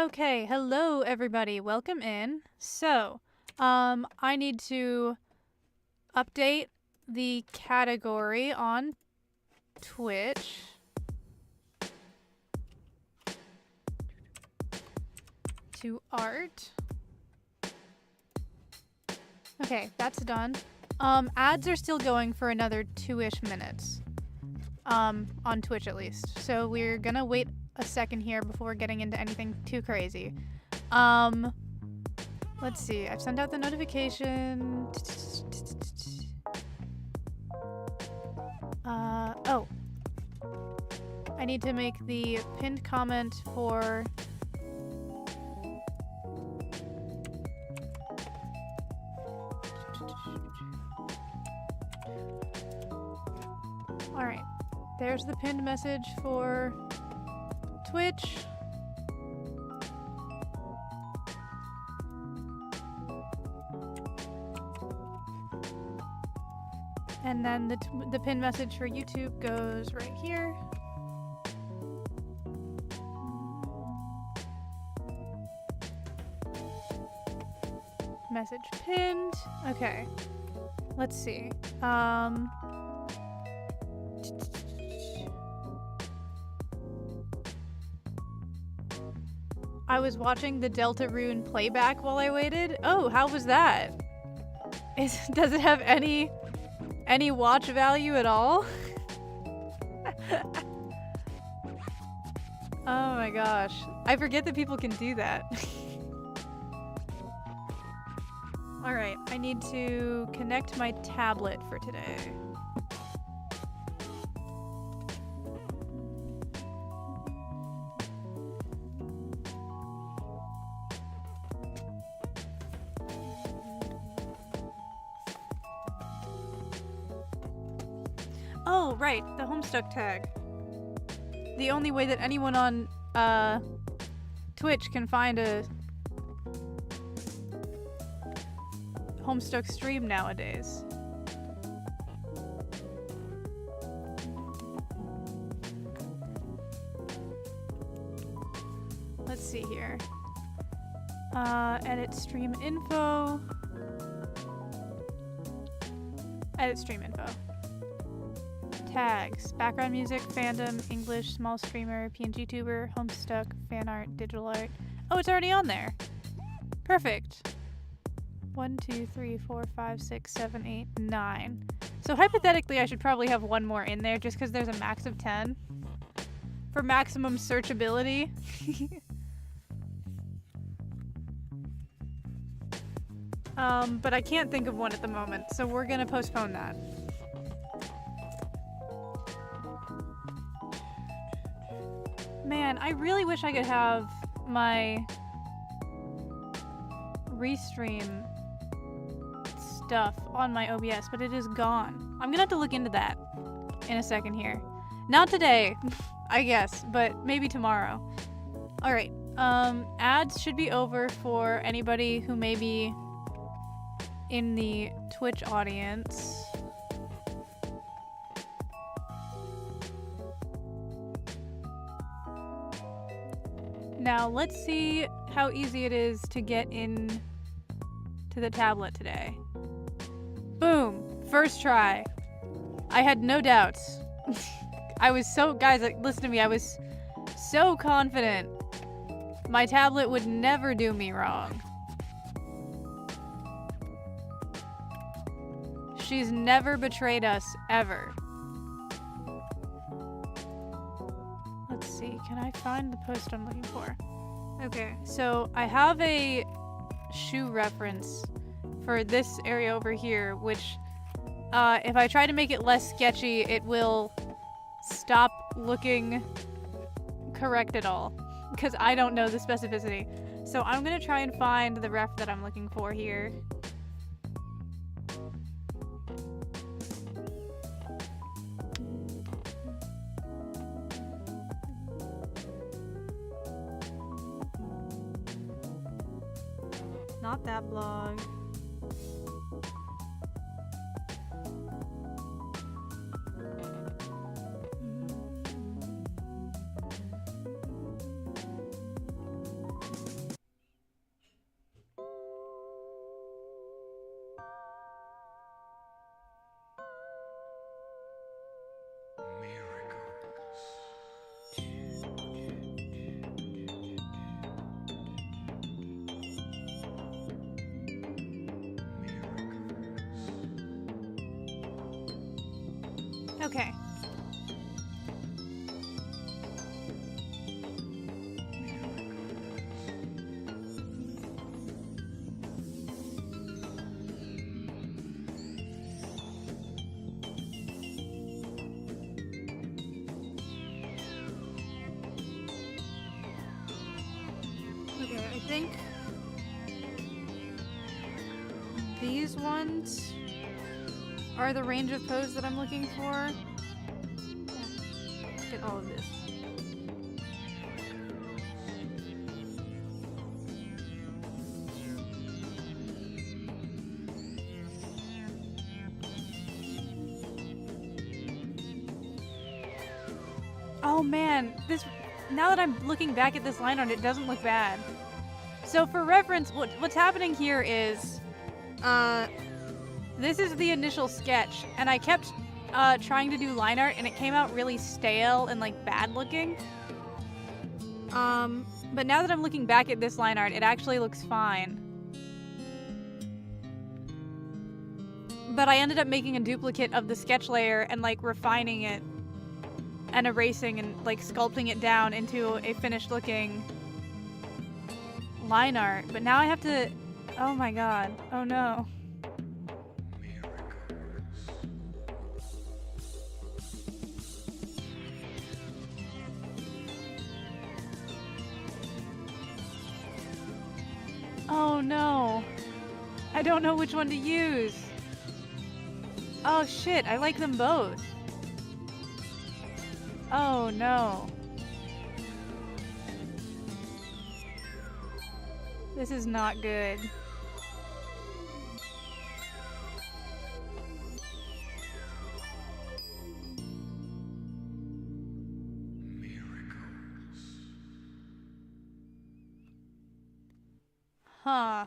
Okay, hello everybody. Welcome in. So, I need to update the category on Twitch. To art. Okay, that's done. Ads are still going for another 2-ish minutes. On Twitch at least. So we're gonna wait a second here before getting into anything too crazy. Let's see. I've sent out the notification. Oh. I need to make the pinned comment for... Alright. There's the pinned message for Twitch. And then the pinned message for YouTube goes right here. Message pinned. Okay. Let's see. I was watching the Deltarune playback while I waited. Oh, how was that? Does it have any watch value at all? Oh my gosh. I forget that people can do that. Alright, I need to connect my tablet for today. Oh, right, the Homestuck tag. The only way that anyone on Twitch can find a Homestuck stream nowadays. Let's see here. Edit stream info. Edit stream info. Tags: background music, fandom, English, small streamer, PNG tuber, Homestuck, fan art, digital art. Oh, it's already on there. Perfect. 1, 2, 3, 4, 5, 6, 7, 8, 9. So hypothetically, I should probably have one more in there just because there's a max of 10 for maximum searchability. But I can't think of one at the moment, so we're gonna postpone that. Man, I really wish I could have my restream stuff on my OBS, but it is gone. I'm gonna have to look into that in a second here. Not today, I guess, but maybe tomorrow. Alright, ads should be over for anybody who may be in the Twitch audience. Now, let's see how easy it is to get in to the tablet today. Boom! First try. I had no doubts. Guys, listen to me, I was so confident my tablet would never do me wrong. She's never betrayed us, ever. Let's see, can I find the post I'm looking for? Okay, so I have a shoe reference for this area over here, which if I try to make it less sketchy, it will stop looking correct at all, because I don't know the specificity. So I'm gonna try and find the ref that I'm looking for here. Not that blog. Okay. Okay, I think these ones are the range of pose that I'm looking for. Get all of this. Oh man, this, now that I'm looking back at this line art, it doesn't look bad. So for reference, what's happening here is, this is the initial sketch, and I kept trying to do line art, and it came out really stale and like bad looking. But now that I'm looking back at this line art, it actually looks fine. But I ended up making a duplicate of the sketch layer and like refining it and erasing and like sculpting it down into a finished looking line art. But now I have to, oh my god, oh no. Oh no. I don't know which one to use. Oh shit, I like them both. Oh no. This is not good. Huh.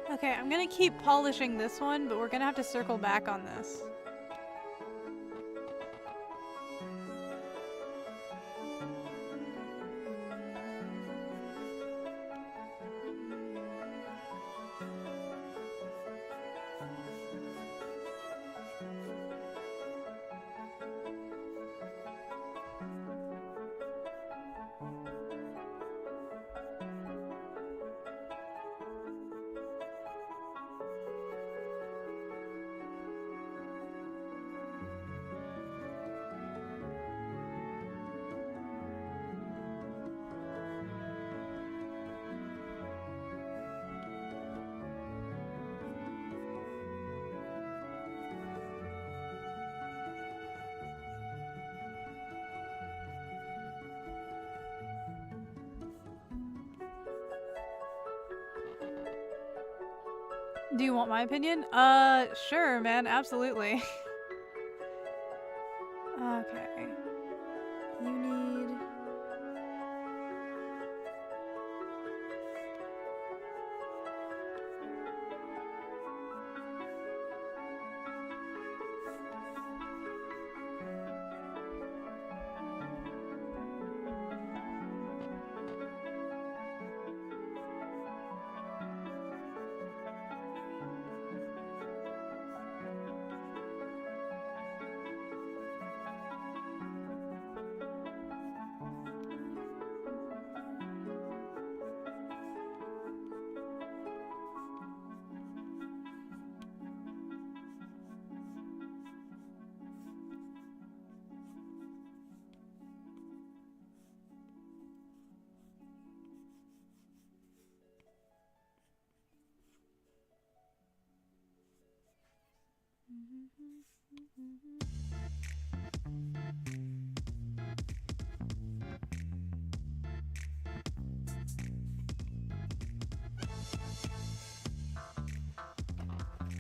Okay, I'm gonna keep polishing this one, but we're gonna have to circle back on this. Do you want my opinion? Sure, man, absolutely. Okay. You need...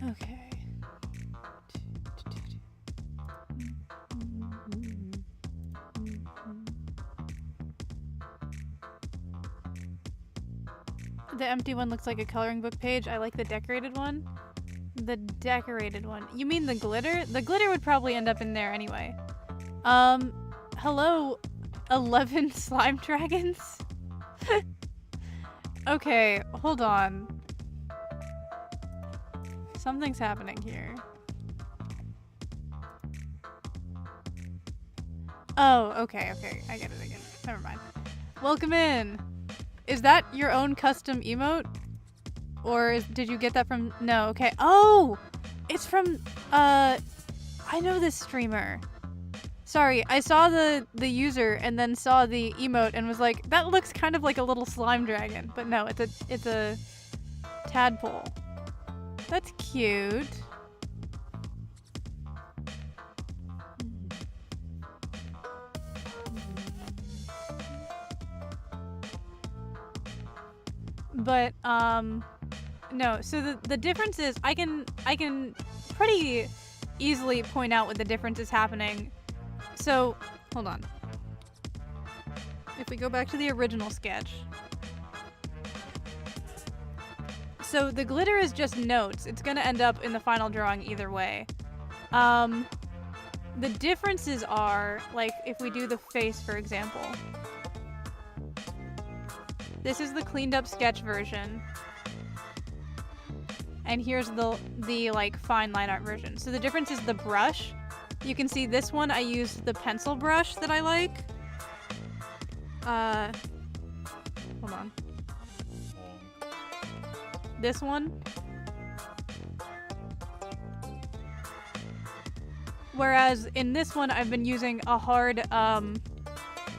Okay. The empty one looks like a coloring book page. I like the decorated one. The decorated one. You mean the glitter? The glitter would probably end up in there anyway. Hello, 11 slime dragons? Okay, hold on. Something's happening here. Oh, okay. I get it. Never mind. Welcome in. Is that your own custom emote? Or did you get that from... No, okay. Oh! It's from... I know this streamer. Sorry, I saw the user and then saw the emote and was like, that looks kind of like a little slime dragon. But no, it's a tadpole. That's cute. But, no, so the difference is I can pretty easily point out what the difference is happening. So, hold on. If we go back to the original sketch. So the glitter is just notes. It's gonna end up in the final drawing either way. The differences are, like, if we do the face, for example. This is the cleaned up sketch version. And here's the like fine line art version. So the difference is the brush. You can see this one I used the pencil brush that I like. Hold on. This one. Whereas in this one I've been using a hard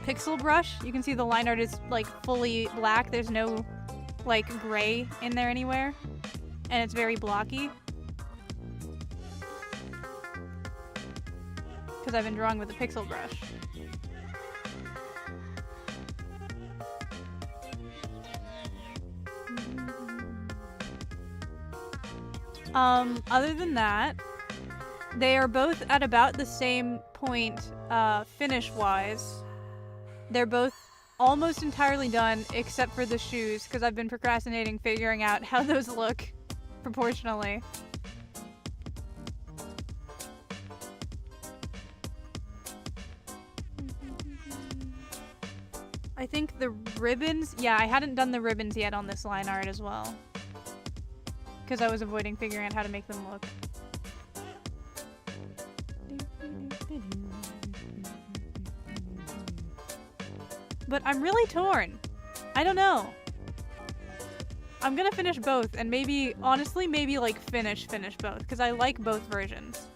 pixel brush. You can see the line art is like fully black. There's no like gray in there anywhere. And it's very blocky. Because I've been drawing with a pixel brush. Other than that, they are both at about the same point finish-wise. They're both almost entirely done except for the shoes, because I've been procrastinating figuring out how those look proportionally. I think the ribbons, yeah, I hadn't done the ribbons yet on this line art as well. Because I was avoiding figuring out how to make them look. But I'm really torn. I don't know. I'm gonna finish both and maybe, honestly, maybe like finish both because I like both versions.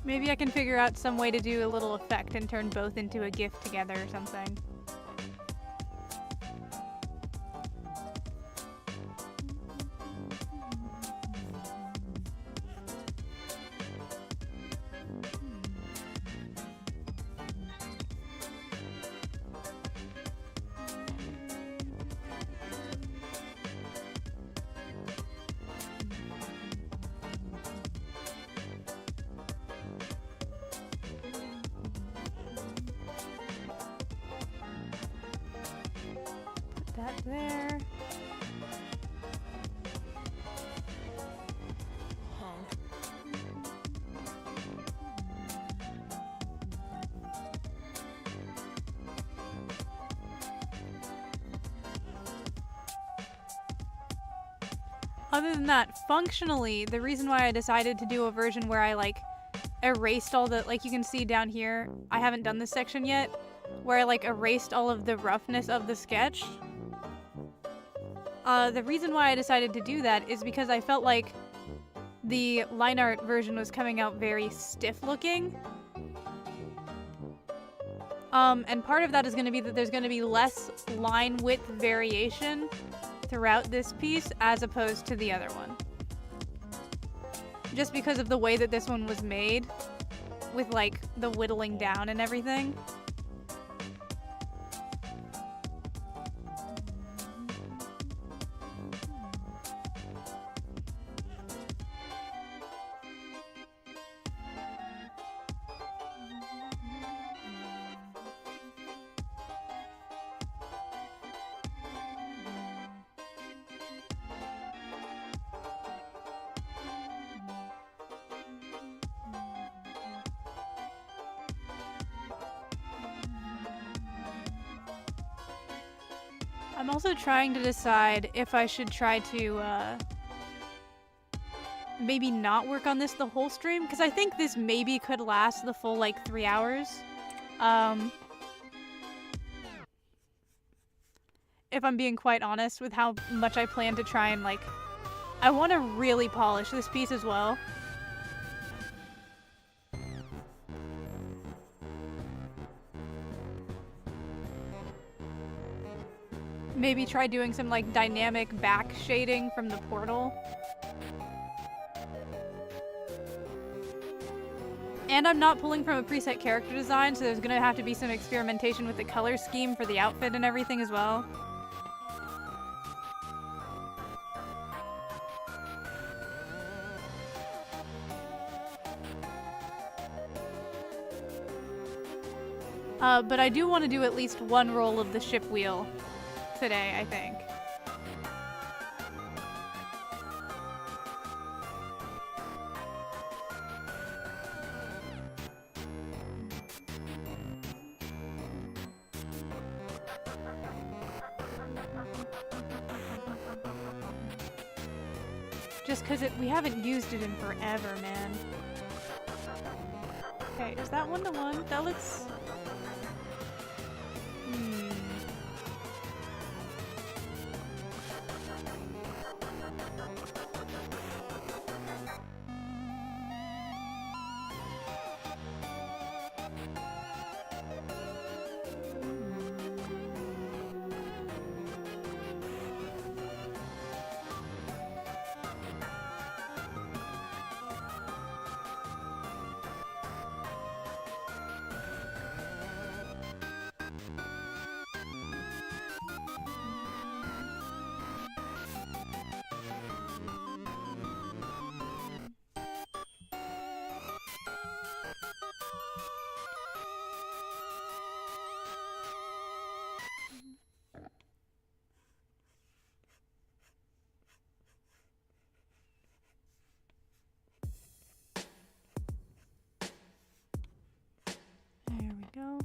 Maybe I can figure out some way to do a little effect and turn both into a GIF together or something. There. Other than that, functionally, the reason why I decided to do a version where I like erased all the, like you can see down here, I haven't done this section yet, where I like erased all of the roughness of the sketch. The reason why I decided to do that is because I felt like the line art version was coming out very stiff looking. And part of that is going to be that there's going to be less line width variation throughout this piece as opposed to the other one. Just because of the way that this one was made with like the whittling down and everything. I'm also trying to decide if I should try to, maybe not work on this the whole stream, because I think this maybe could last the full, like, 3 hours. If I'm being quite honest with how much I plan to try and, like, I want to really polish this piece as well. Maybe try doing some, like, dynamic back shading from the portal. And I'm not pulling from a preset character design, so there's gonna have to be some experimentation with the color scheme for the outfit and everything as well. But I do want to do at least one roll of the ship wheel today, I think. Just because we haven't used it in forever, man. Okay, is that one-to-one? That looks... There we go.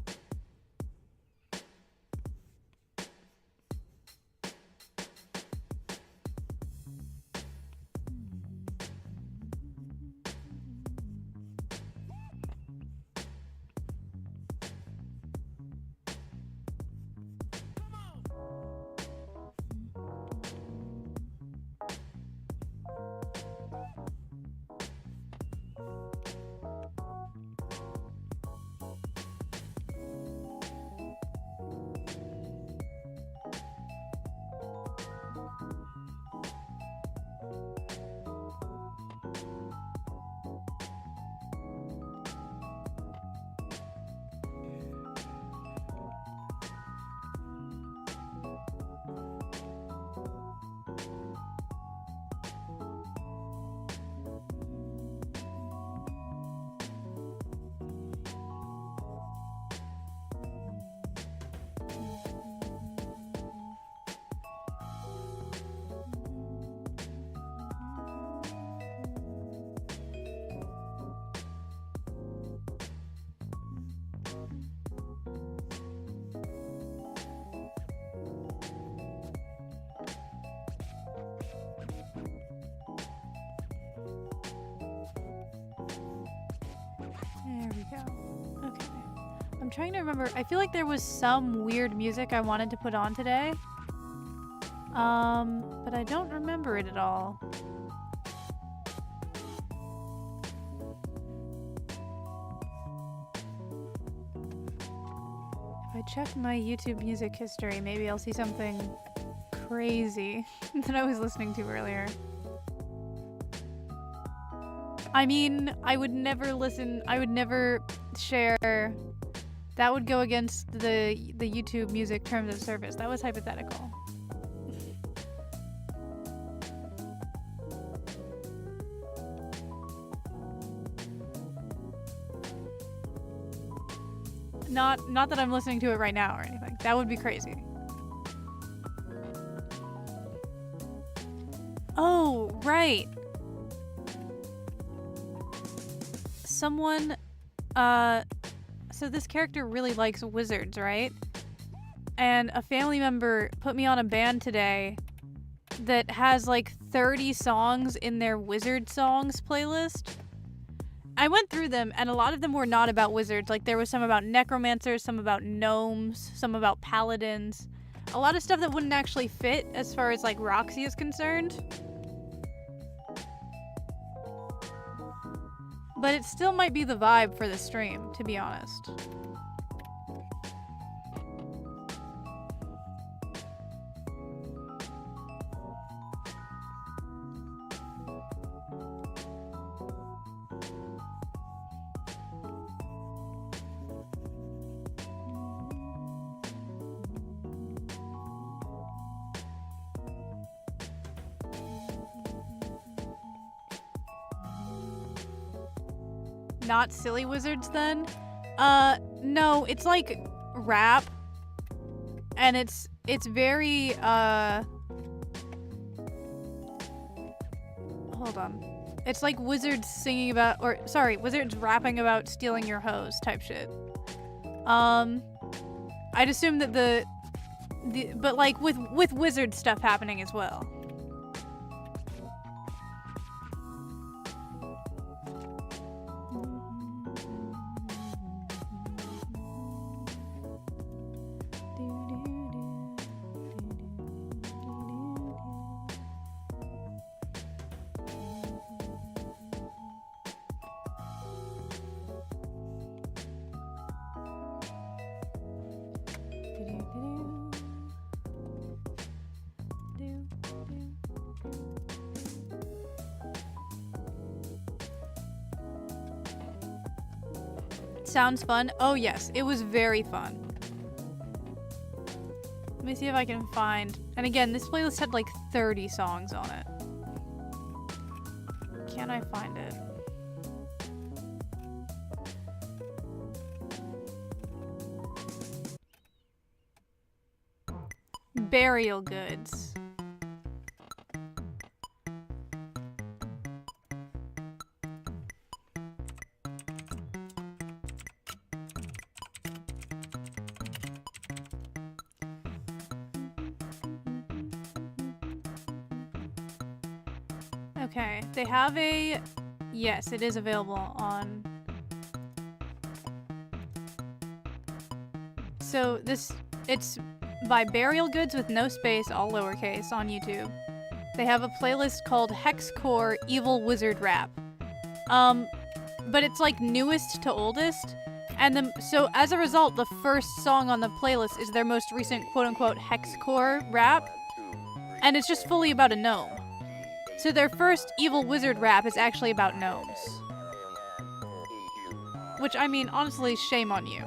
There we go. Okay. I'm trying to remember. I feel like there was some weird music I wanted to put on today. But I don't remember it at all. If I check my YouTube music history, maybe I'll see something crazy that I was listening to earlier. I mean, I would never share. That would go against the YouTube music terms of service. That was hypothetical. Not that I'm listening to it right now or anything. That would be crazy. Oh, right. Someone, so this character really likes wizards, right? and a family member put me on a band today that has like 30 songs in their Wizard Songs playlist. I went through them, and a lot of them were not about wizards. Like, there was some about necromancers, some about gnomes, some about paladins. A lot of stuff that wouldn't actually fit as far as, like, Roxy is concerned. But it still might be the vibe for the stream, to be honest. Not silly wizards then? No, it's like rap. And it's very, hold on. It's like wizards singing about, or sorry, wizards rapping about stealing your hose type shit. I'd assume that but like with wizard stuff happening as well. Sounds fun. Oh yes, it was very fun. Let me see if I can find, and again, this playlist had like 30 songs on it. Can I find it? Burial goods. Okay, they have a... Yes, it is available on... So it's by Burial Goods with no space, all lowercase, on YouTube. They have a playlist called Hexcore Evil Wizard Rap. But it's like newest to oldest. And so as a result, the first song on the playlist is their most recent quote-unquote Hexcore rap. And it's just fully about a gnome. So their first evil wizard rap is actually about gnomes. Which, I mean, honestly, shame on you.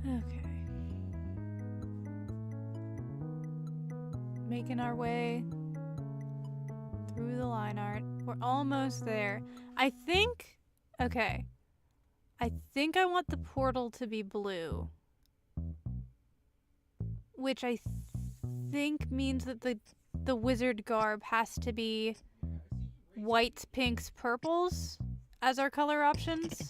Okay. Making our way through the line art. We're almost there. I think... Okay. I think I want the portal to be blue. Which I think means that the wizard garb has to be whites, pinks, purples as our color options.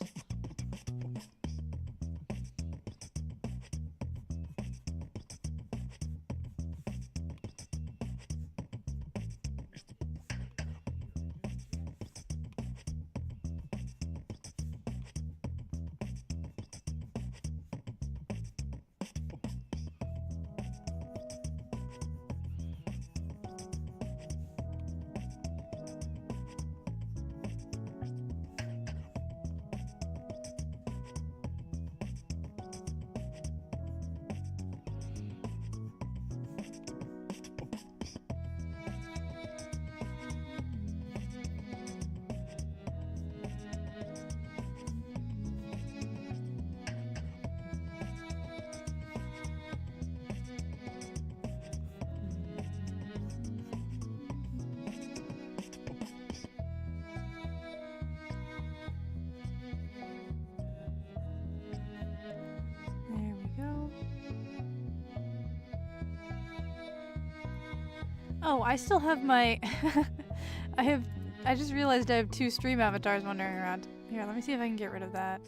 There we go. Oh, I still have my... I just realized I have 2 stream avatars wandering around. Here, let me see if I can get rid of that.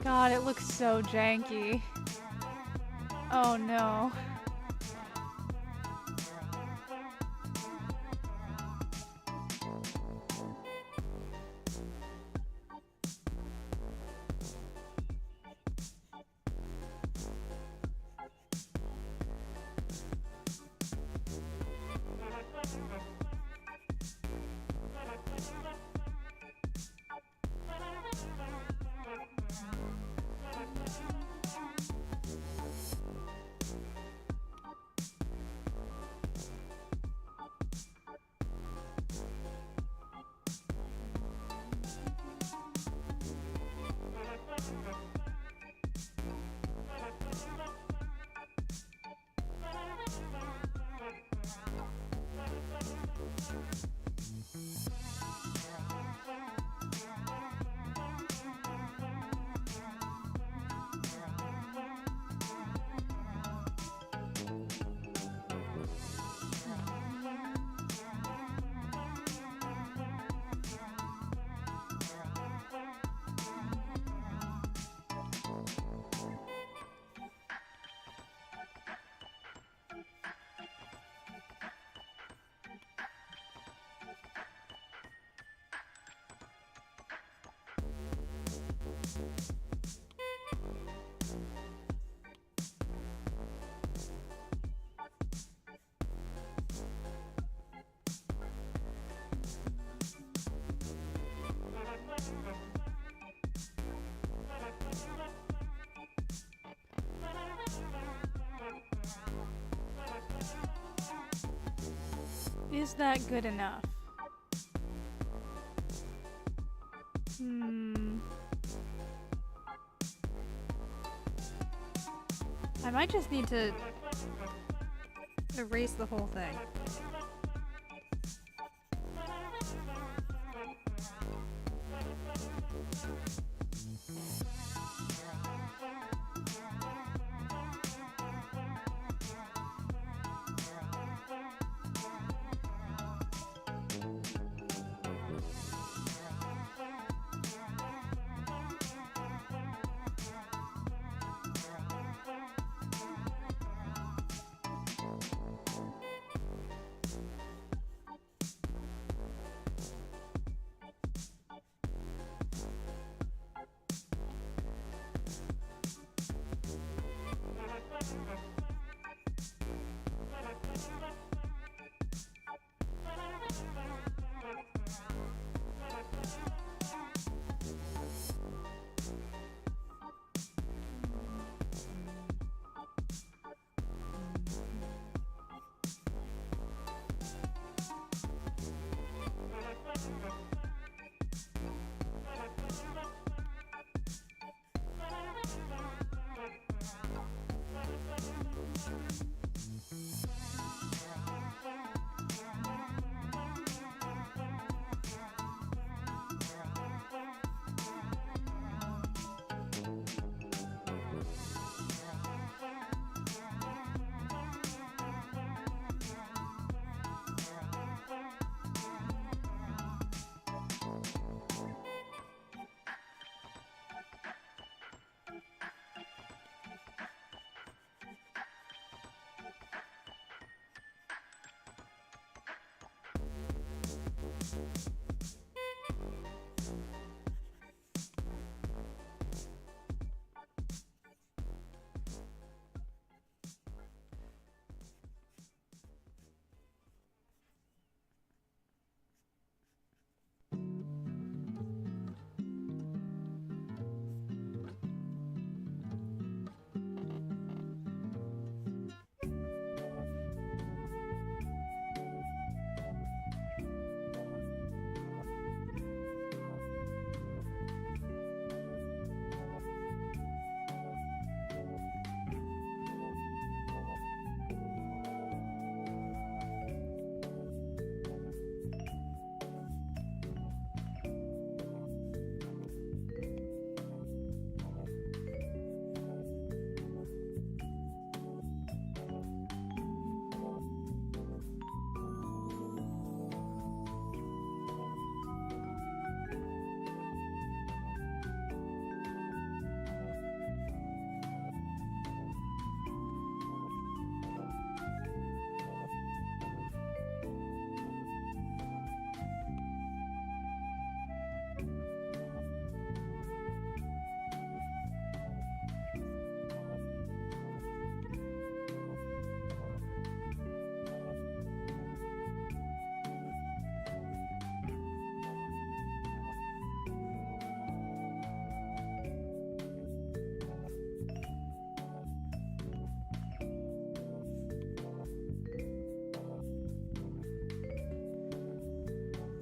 God, it looks so janky. Oh no. Is that good enough? I might just need to erase the whole thing.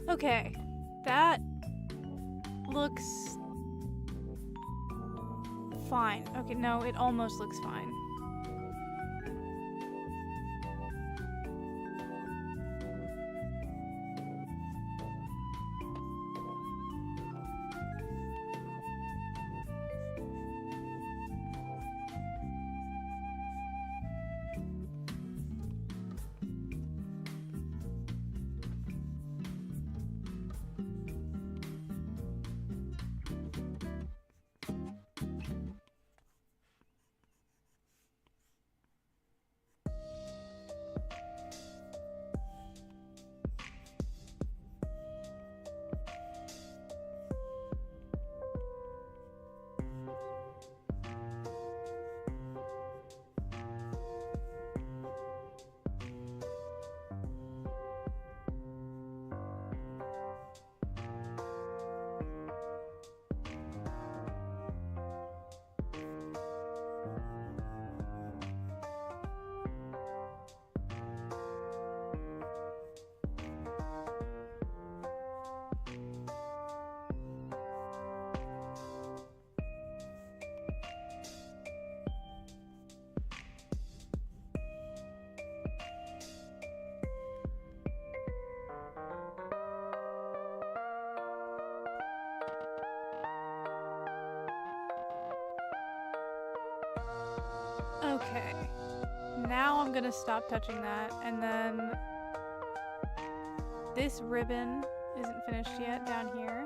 Okay, that looks fine. Okay, no, it almost looks fine. Okay. Now I'm gonna stop touching that, and then this ribbon isn't finished yet down here.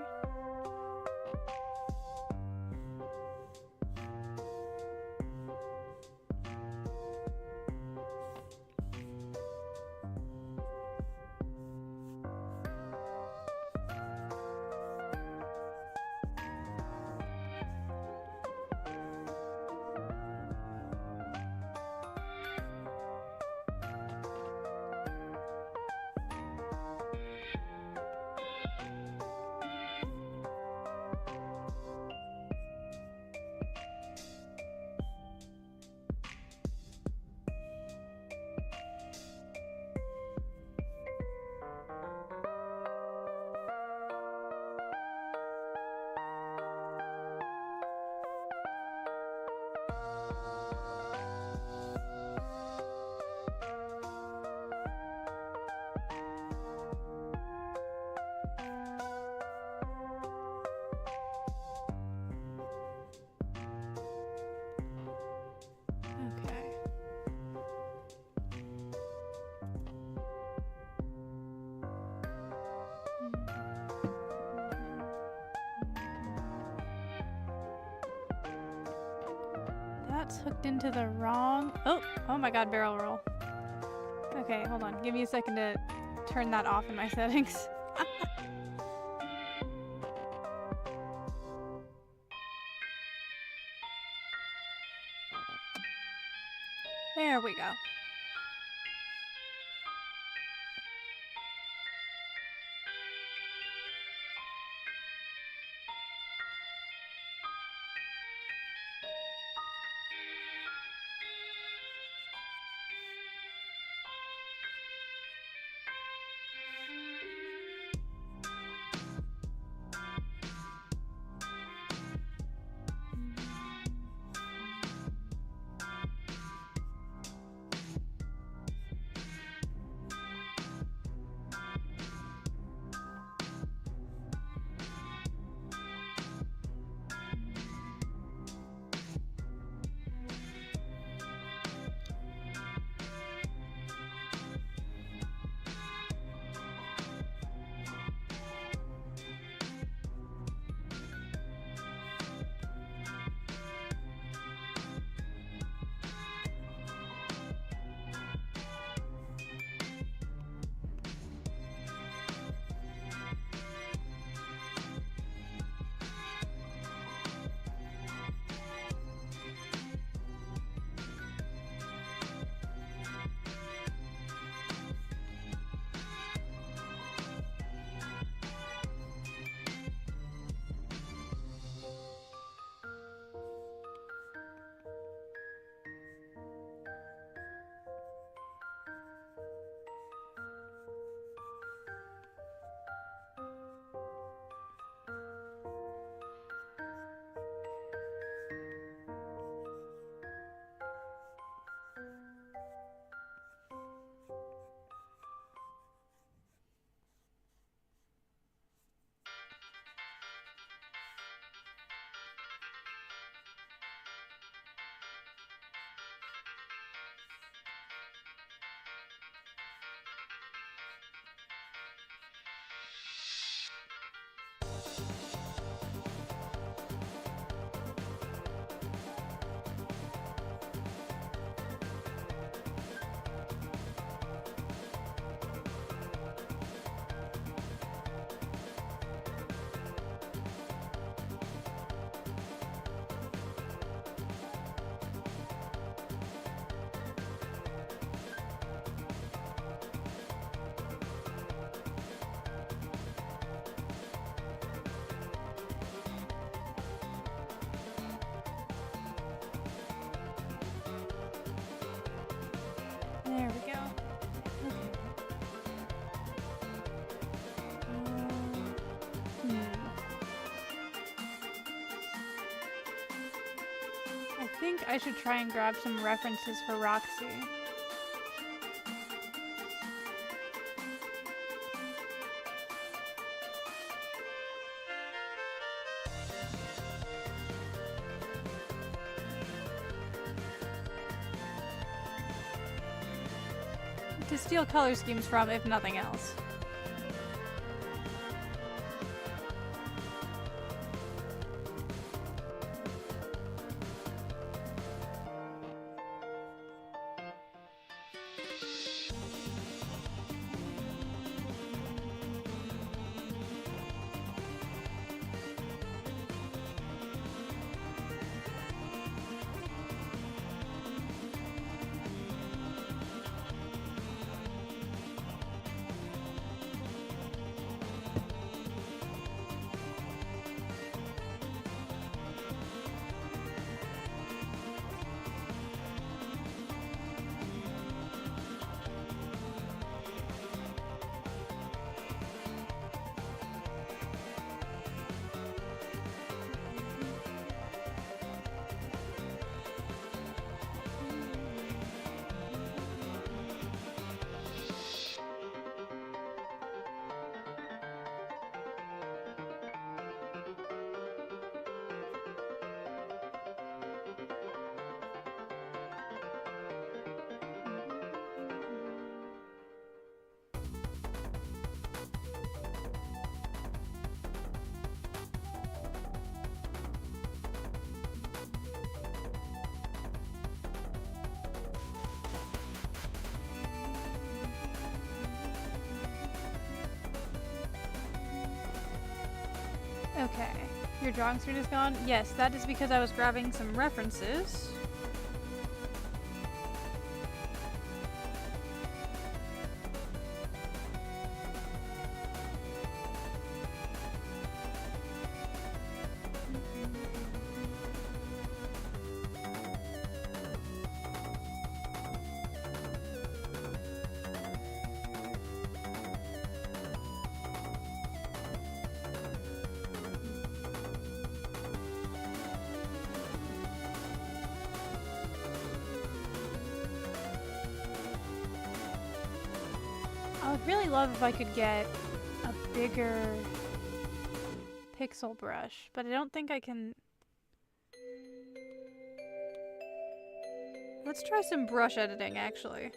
That's hooked into the wrong... Oh my god, barrel roll. Okay, hold on. Give me a second to turn that off in my settings. There we go. There we go. Okay. I think I should try and grab some references for Roxy. to steal color schemes from, if nothing else. Okay, your drawing screen is gone? Yes, that is because I was grabbing some references. I would really love if I could get a bigger pixel brush, but I don't think I can. Let's try some brush editing, actually.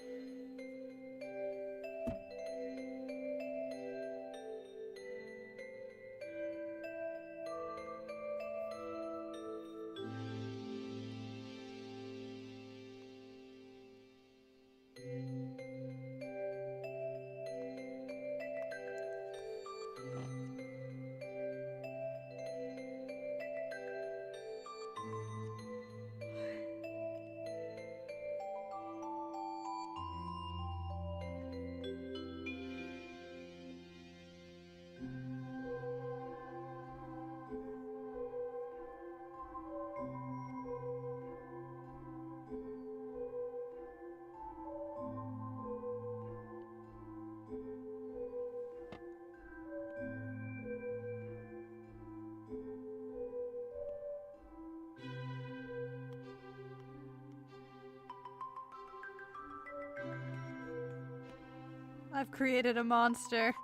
I've created a monster.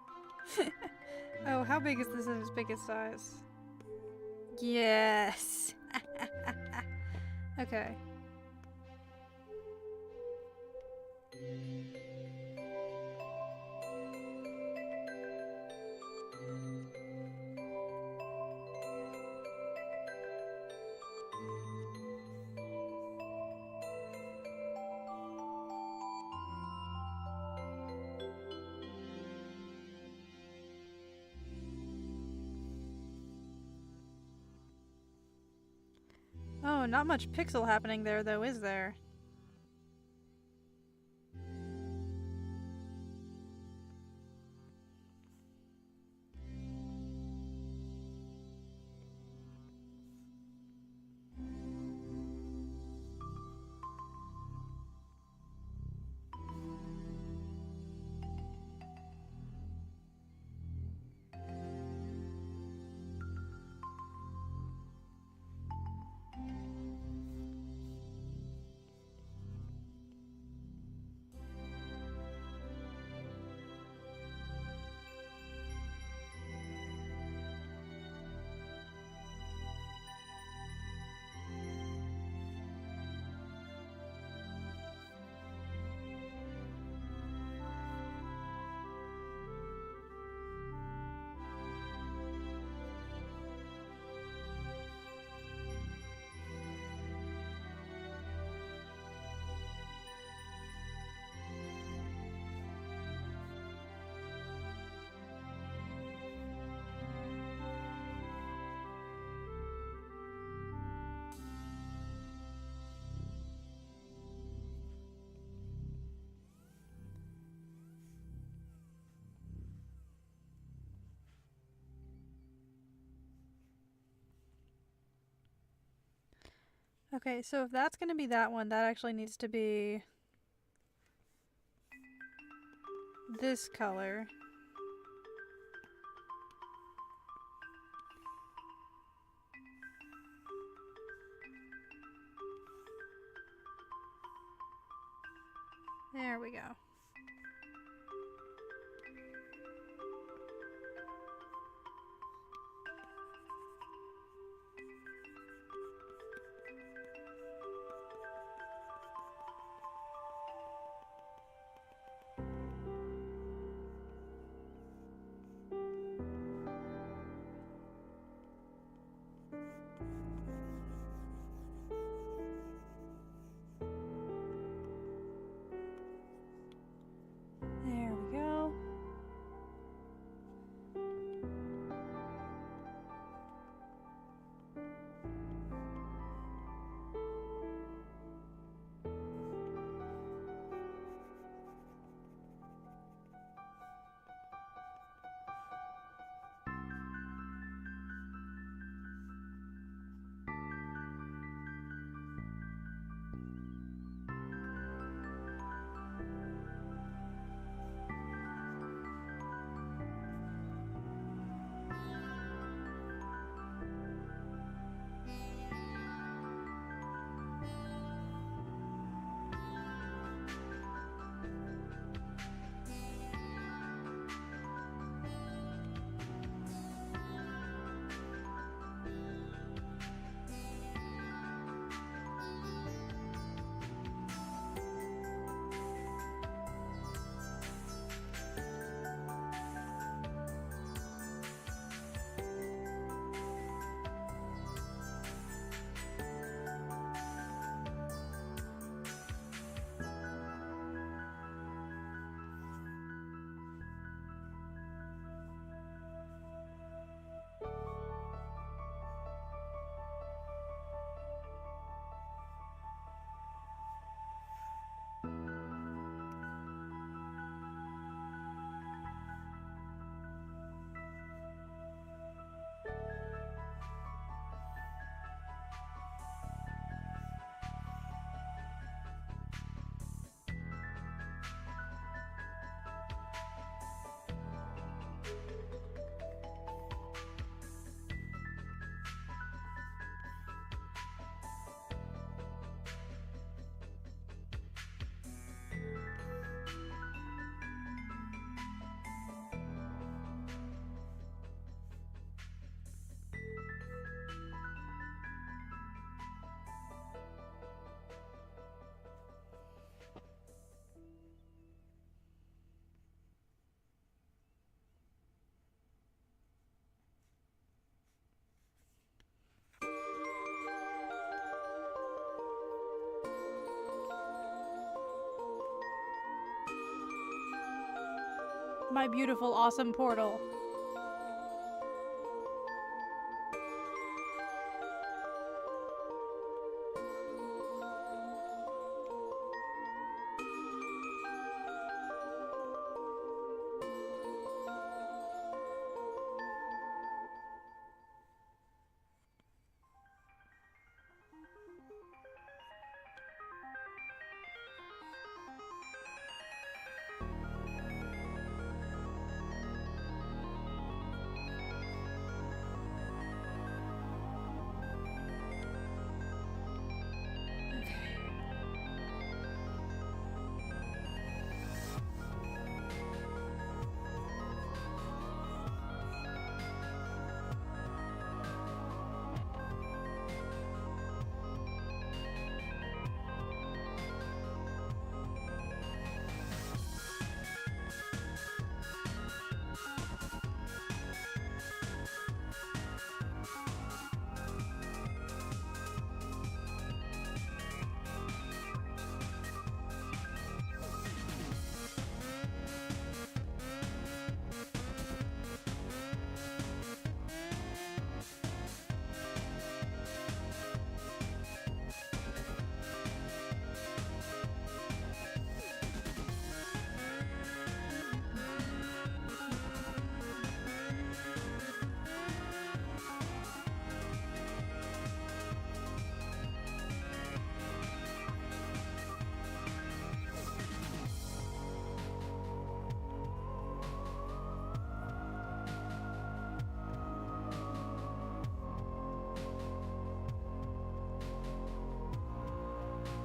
Oh, how big is this in its biggest size? Yes. Okay. Oh, not much pixel happening there, though, is there? Okay, so if that's gonna be that one, that actually needs to be this color. There we go. There we go. My beautiful, awesome portal.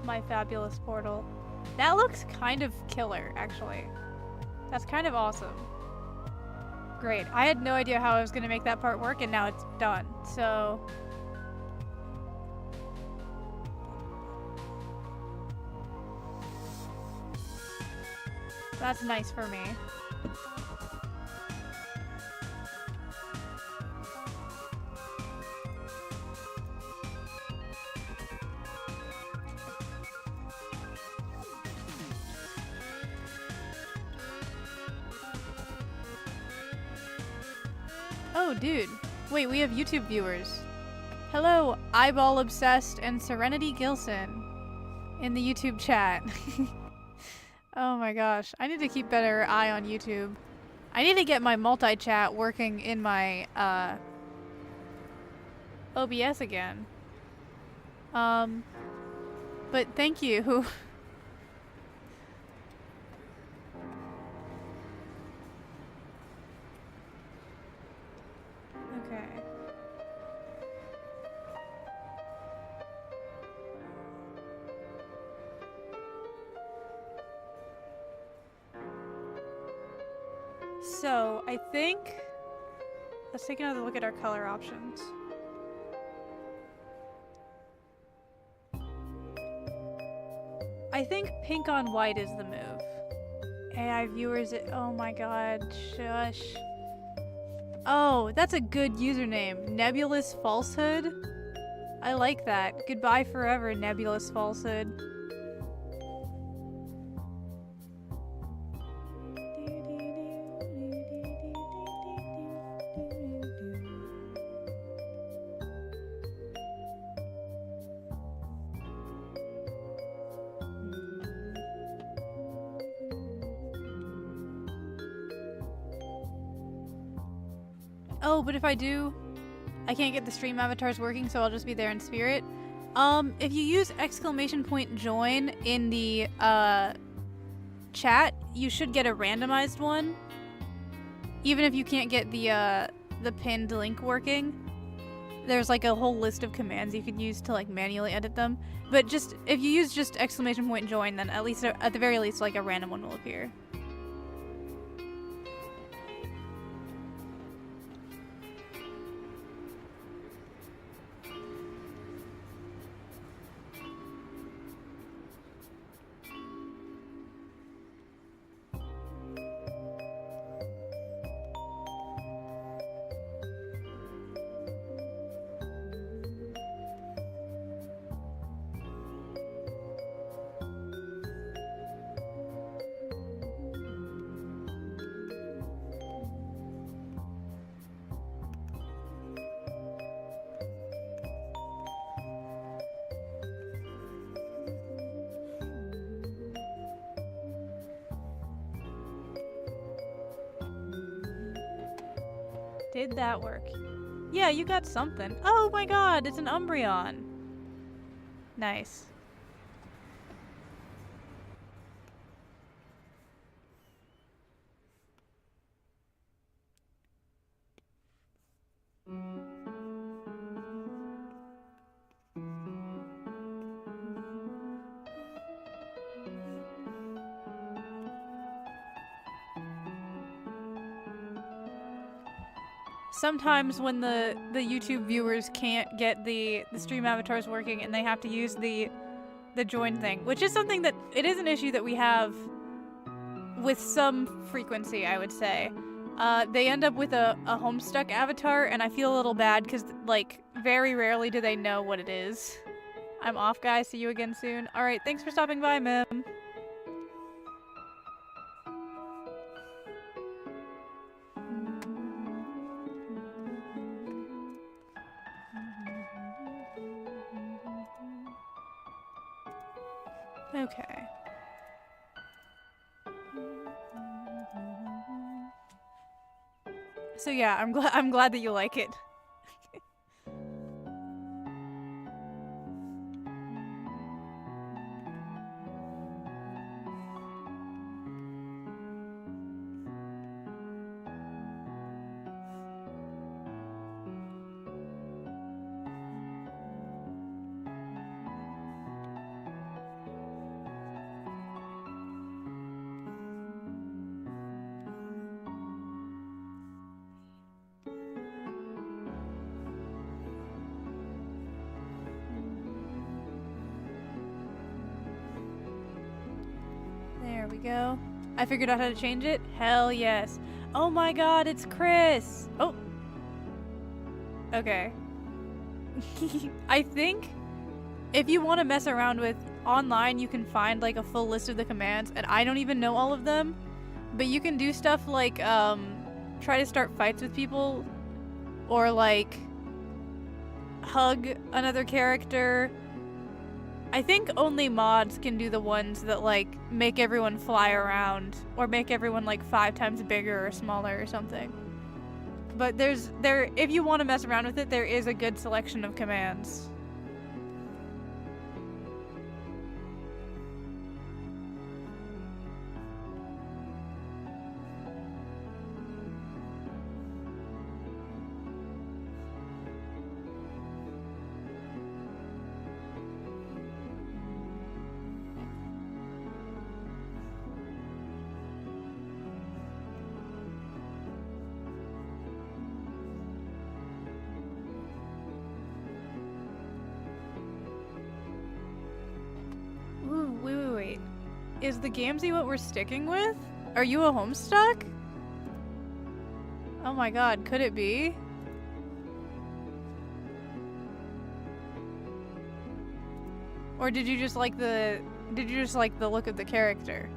my fabulous portal. That looks kind of killer, actually. That's kind of awesome. Great. I had no idea how I was going to make that part work, and now it's done. So... that's nice for me. Oh, dude. Wait, we have YouTube viewers. Hello, Eyeball Obsessed and Serenity Gilson in the YouTube chat. Oh my gosh. I need to keep better eye on YouTube. I need to get my multi-chat working in my OBS again. But thank you. Okay. So, I think... let's take another look at our color options. I think pink on white is the move. AI viewers... oh my god, shush. Oh, that's a good username. Nebulous Falsehood? I like that. Goodbye forever, Nebulous Falsehood. Oh, but if I do, I can't get the stream avatars working, so I'll just be there in spirit. If you use !join in the, chat, you should get a randomized one. Even if you can't get the pinned link working. There's like a whole list of commands you could use to like manually edit them. But just, if you use just !join, then at least, at the very least, like a random one will appear. Did that work? Yeah, you got something. Oh my god, it's an Umbreon. Nice. Sometimes when the YouTube viewers can't get the stream avatars working and they have to use the join thing, which is something that it is an issue that we have with some frequency, I would say. They end up with a Homestuck avatar, and I feel a little bad because like very rarely do they know what it is. I'm off, guys. See you again soon. All right, thanks for stopping by, Mim. Okay. So yeah, I'm glad that you like it. There we go. I figured out how to change it. Hell yes. Oh my god, it's Chris! Oh. Okay. I think if you want to mess around with online, you can find like a full list of the commands, and I don't even know all of them, but you can do stuff like try to start fights with people, or like hug another character. I think only mods can do the ones that like make everyone fly around or make everyone like 5 times bigger or smaller or something. But if you want to mess around with it, there is a good selection of commands. Ooh, wait. Is the Gamzee what we're sticking with? Are you a Homestuck? Oh my god, could it be? Or did you just like the look of the character?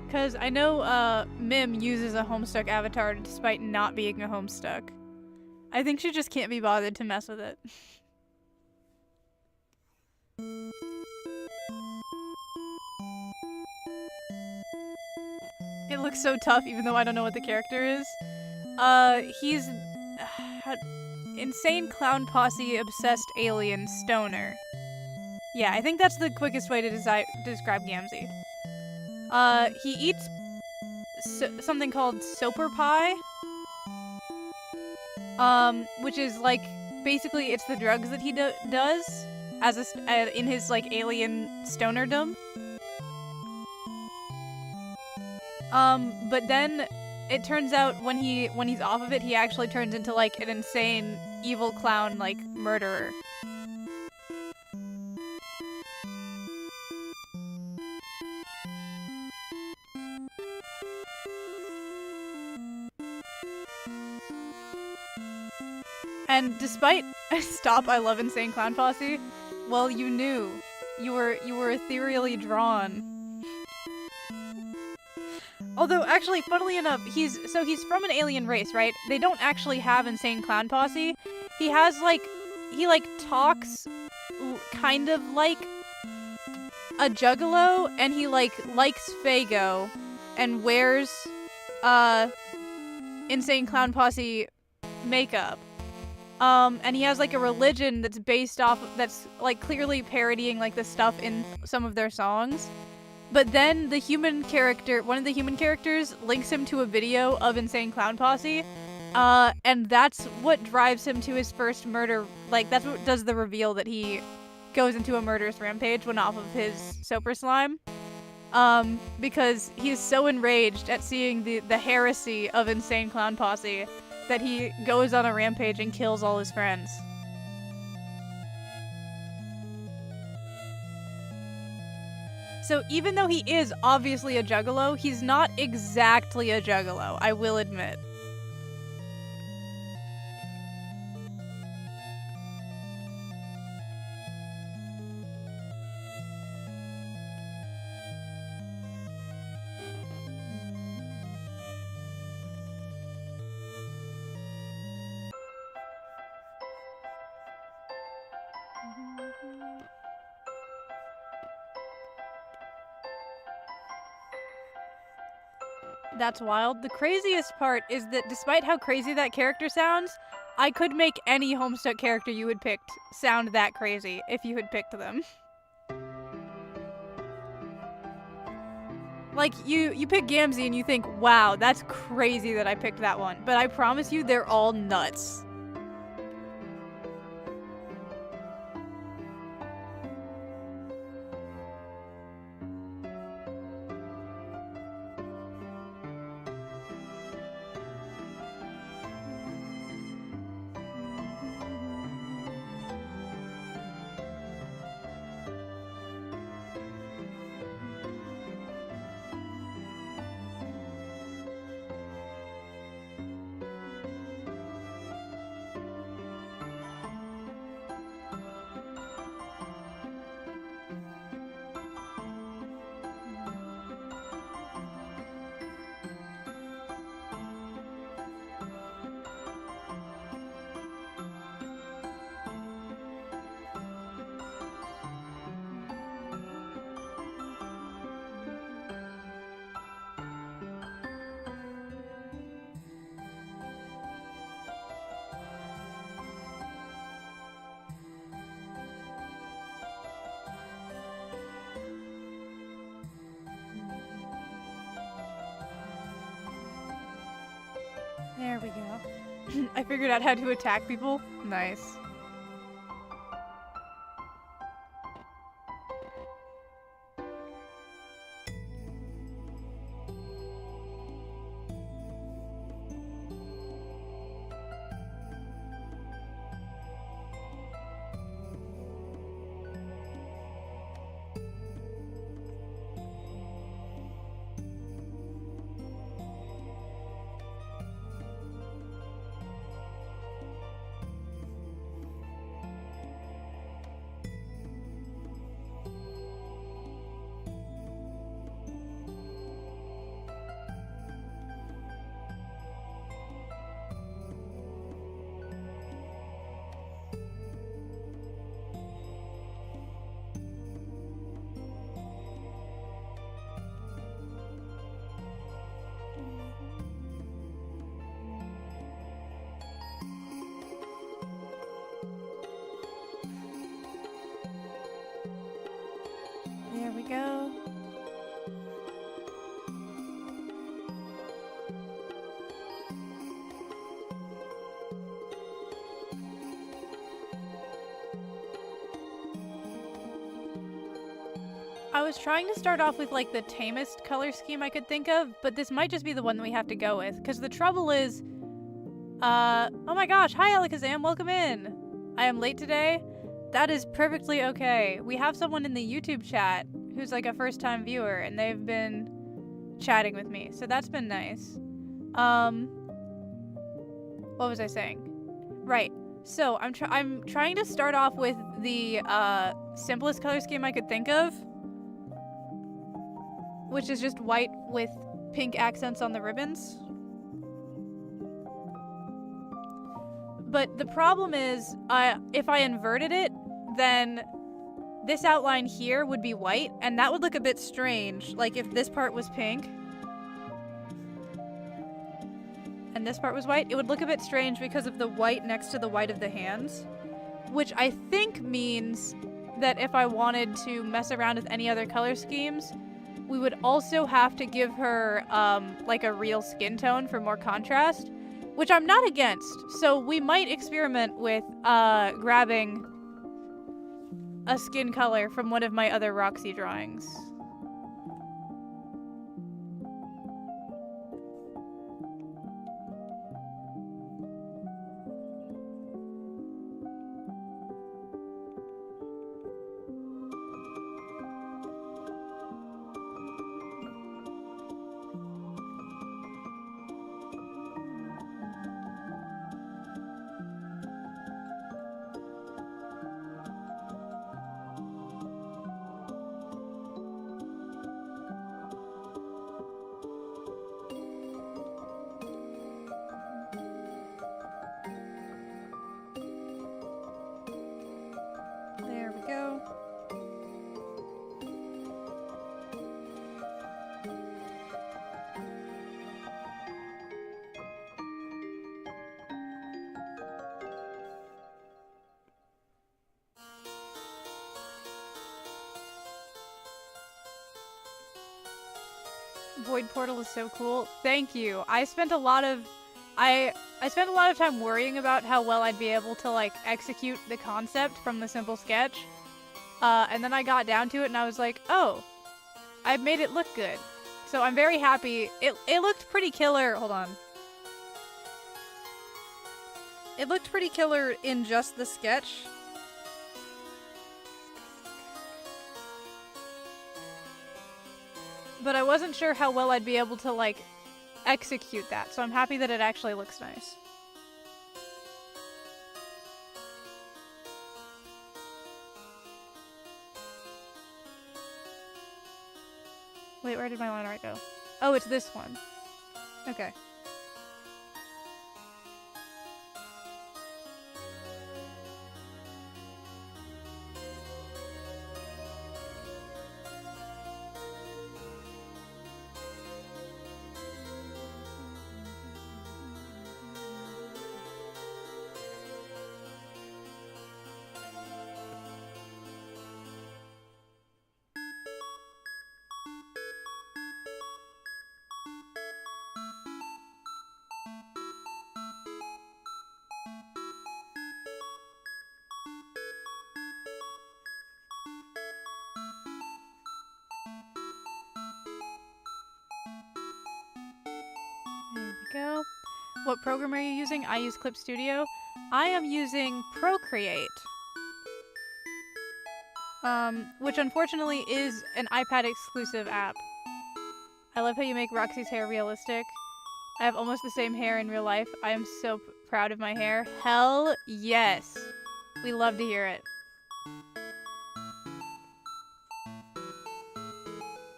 Because I know Mim uses a Homestuck avatar despite not being a Homestuck. I think she just can't be bothered to mess with it. It looks so tough even though I don't know what the character is. He's insane clown posse obsessed alien stoner. Yeah, I think that's the quickest way to describe Gamzee. He eats something called soper pie. Which is like, basically it's the drugs that he does as in his like alien stonerdom. But then it turns out when he's off of it, he actually turns into like an insane evil clown like murderer. And despite stop, I love Insane Clown Posse. Well, you knew. You were ethereally drawn. Although, actually, funnily enough, he's from an alien race, right? They don't actually have Insane Clown Posse. He has, like, he talks kind of like a juggalo, and he, likes Faygo, and wears, Insane Clown Posse makeup. And he has like a religion that's based off, that's like clearly parodying like the stuff in some of their songs. But then one of the human characters links him to a video of Insane Clown Posse. And that's what drives him to his first murder. Like, that's what does the reveal that he goes into a murderous rampage when off of his Soper Slime. Because he's so enraged at seeing the heresy of Insane Clown Posse that he goes on a rampage and kills all his friends. So even though he is obviously a juggalo, he's not exactly a juggalo, I will admit. That's wild. The craziest part is that despite how crazy that character sounds, I could make any Homestuck character you had picked sound that crazy if you had picked them. Like, you pick Gamzee and you think, wow, that's crazy that I picked that one. But I promise you, they're all nuts. There we go. I figured out how to attack people. Nice. There we go. I was trying to start off with like the tamest color scheme I could think of, but this might just be the one that we have to go with. Because the trouble is, oh my gosh, hi Alakazam, welcome in. I am late today. That is perfectly okay. We have someone in the YouTube chat who's like a first-time viewer, and they've been chatting with me, so that's been nice. What was I saying? Right. So I'm trying to start off with the simplest color scheme I could think of, which is just white with pink accents on the ribbons. But the problem is, if I inverted it, then this outline here would be white, and that would look a bit strange. Like if this part was pink, and this part was white, it would look a bit strange because of the white next to the white of the hands. Which I think means that if I wanted to mess around with any other color schemes, we would also have to give her, like a real skin tone for more contrast. Which I'm not against, so we might experiment with grabbing a skin color from one of my other Roxy drawings. There we go. Void Portal is so cool. Thank you. I spent a lot of time worrying about how well I'd be able to like execute the concept from the simple sketch. And then I got down to it and I was like, oh, I've made it look good. So I'm very happy. It looked pretty killer. Hold on. It looked pretty killer in just the sketch. But I wasn't sure how well I'd be able to, like, execute that. So I'm happy that it actually looks nice. Wait, where did my line art go? Oh, it's this one. Okay. go. What program are you using? I use Clip Studio. I am using Procreate. Which unfortunately is an iPad exclusive app. I love how you make Roxy's hair realistic. I have almost the same hair in real life. I am so proud of my hair. Hell yes. We love to hear it.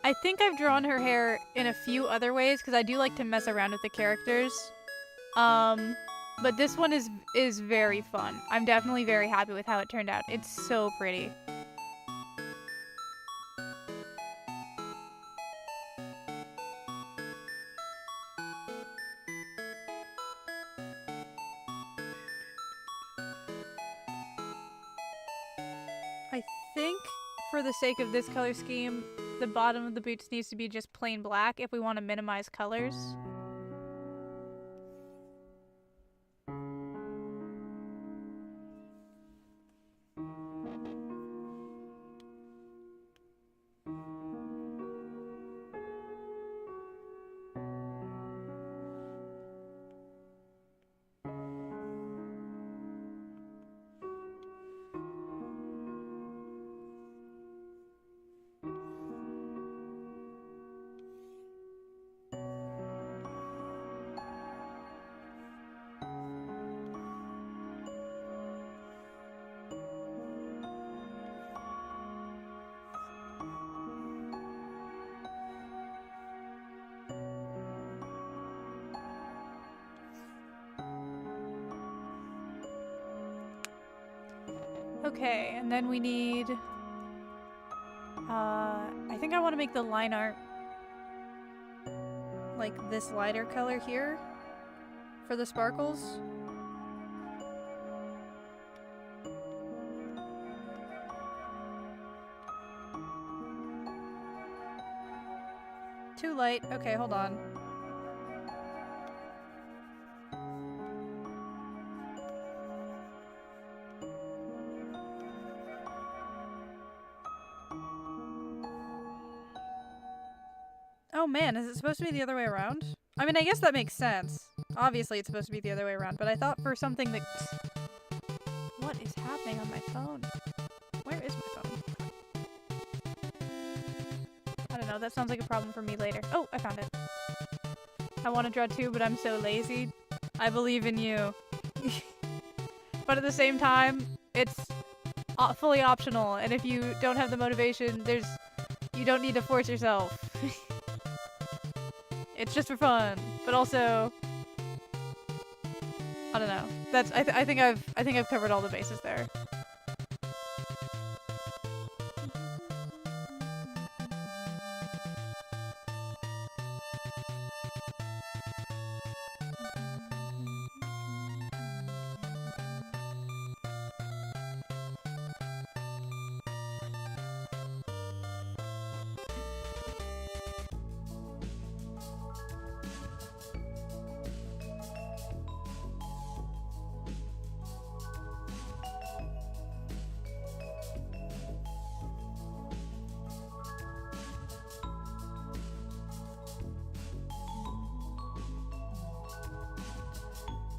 I think I've drawn her hair in a few other ways because I do like to mess around with the characters. But this one is very fun. I'm definitely very happy with how it turned out. It's so pretty. I think for the sake of this color scheme, the bottom of the boots needs to be just plain black if we want to minimize colors. Okay, and then we need... I think I want to make the line art like this lighter color here for the sparkles. Too light. Okay, hold on. Oh man, is it supposed to be the other way around? I mean, I guess that makes sense. Obviously it's supposed to be the other way around, but I thought for something that... What is happening on my phone? Where is my phone? I don't know, that sounds like a problem for me later. Oh, I found it. I want to draw too, but I'm so lazy. I believe in you. But at the same time, it's fully optional, and if you don't have the motivation, you don't need to force yourself. It's just for fun, but also, I don't know. I think I've covered all the bases there.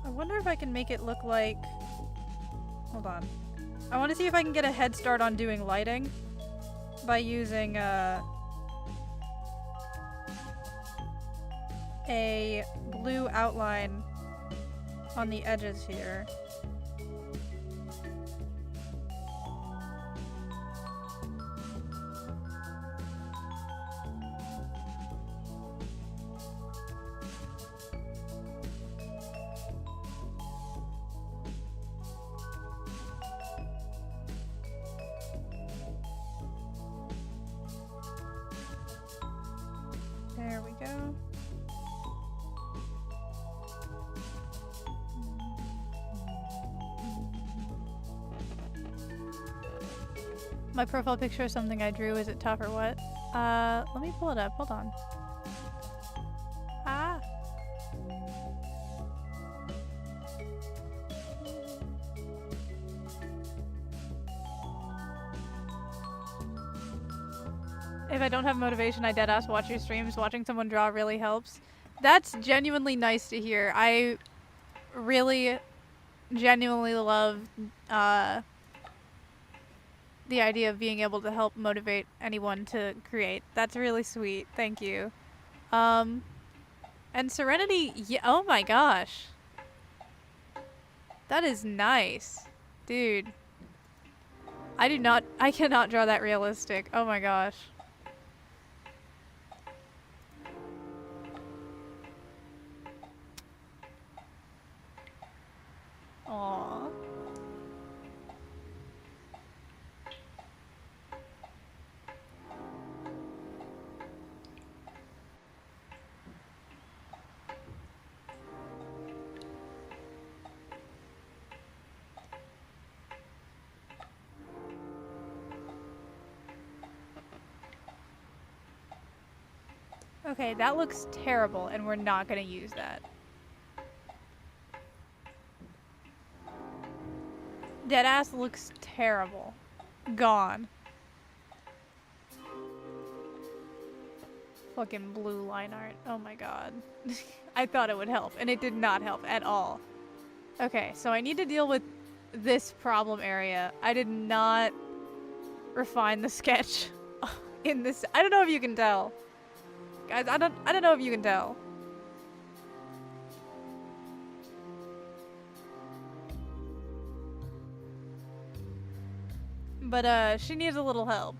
I wonder if I can make it look like... Hold on. I want to see if I can get a head start on doing lighting by using a blue outline on the edges here. There we go. My profile picture is something I drew. Is it tough or what? Let me pull it up. Hold on. Ah! If I don't have motivation, I deadass watch your streams. Watching someone draw really helps. That's genuinely nice to hear. I really genuinely love the idea of being able to help motivate anyone to create. That's really sweet. Thank you. And Serenity, yeah, oh my gosh. That is nice. Dude. I cannot draw that realistic. Oh my gosh. Aww. Okay, that looks terrible, and we're not gonna use that. Deadass looks terrible. Gone. Fucking blue line art. Oh my god. I thought it would help, and it did not help at all. Okay, so I need to deal with this problem area. I did not refine the sketch in this. I don't know if you can tell. Guys, I don't know if you can tell. But she needs a little help.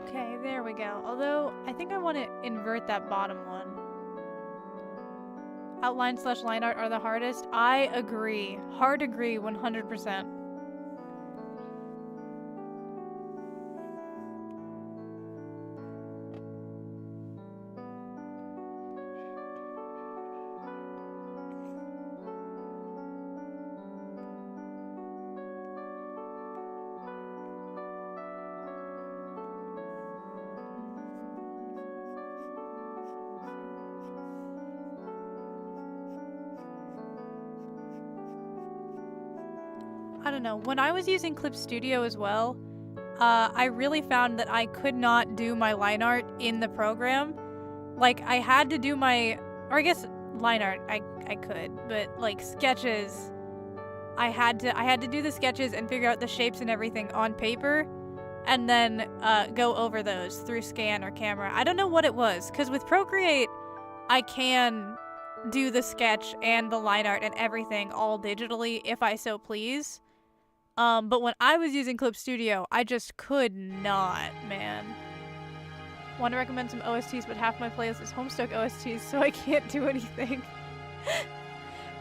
Okay, there we go. Although, I think I want to invert that bottom one. Outline / line art are the hardest. I agree. Hard agree 100%. I don't know. When I was using Clip Studio as well, I really found that I could not do my line art in the program. Like, I had to do my, or I guess line art, I could, but like sketches, I had to do the sketches and figure out the shapes and everything on paper, and then go over those through scan or camera. I don't know what it was, because with Procreate, I can do the sketch and the line art and everything all digitally if I so please. But when I was using Clip Studio, I just could not, man. Want to recommend some OSTs, but half my playlist is Homestuck OSTs, so I can't do anything.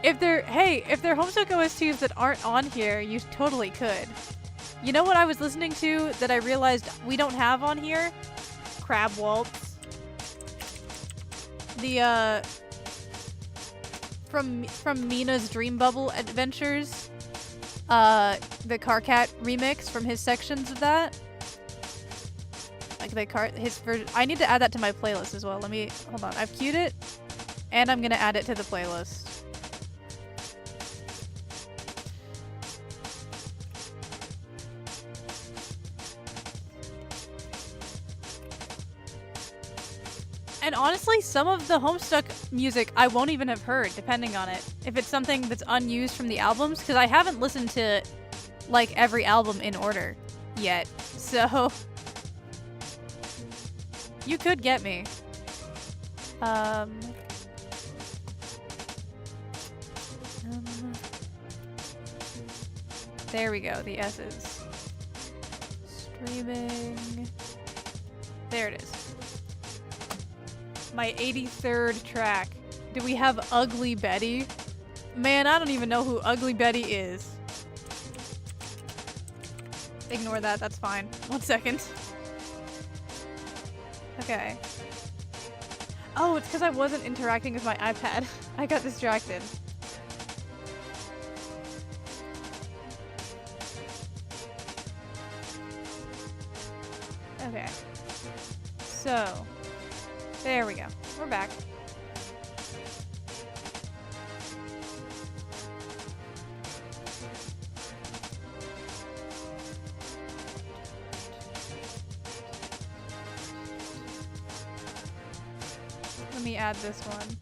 If they're Homestuck OSTs that aren't on here, you totally could. You know what I was listening to that I realized we don't have on here? Crab Waltz. The, from Mina's Dream Bubble Adventures. The Carcat remix from his sections of that. Like his version. I need to add that to my playlist as well. Let me, hold on. I've queued it, and I'm gonna add it to the playlist. And honestly, some of the Homestuck music I won't even have heard, depending on it. If it's something that's unused from the albums, because I haven't listened to, like, every album in order yet. So, you could get me. There we go, the S's. Streaming. There it is. My 83rd track. Do we have Ugly Betty? Man, I don't even know who Ugly Betty is. Ignore that, that's fine. 1 second. Okay. Oh, it's because I wasn't interacting with my iPad. I got distracted. Okay. So, there we go. We're back. Let me add this one.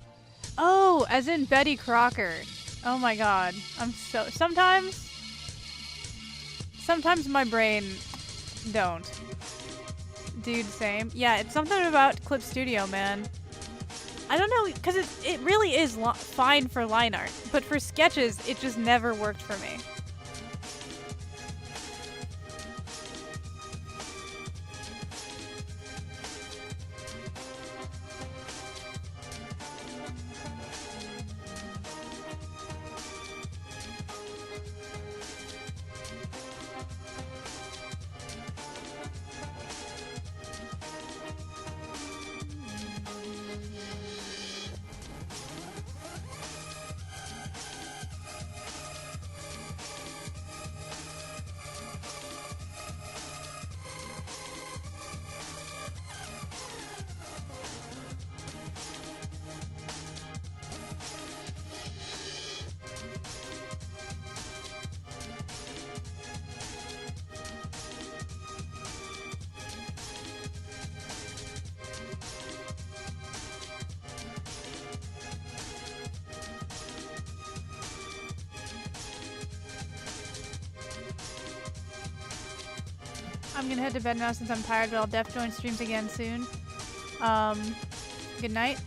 Oh, as in Betty Crocker. Oh my god. I'm so... Sometimes my brain don't. Dude, same. Yeah, it's something about Clip Studio, man. I don't know, because it really is fine for line art, but for sketches, it just never worked for me. I'm gonna head to bed now since I'm tired, but I'll def join streams again soon. Good night.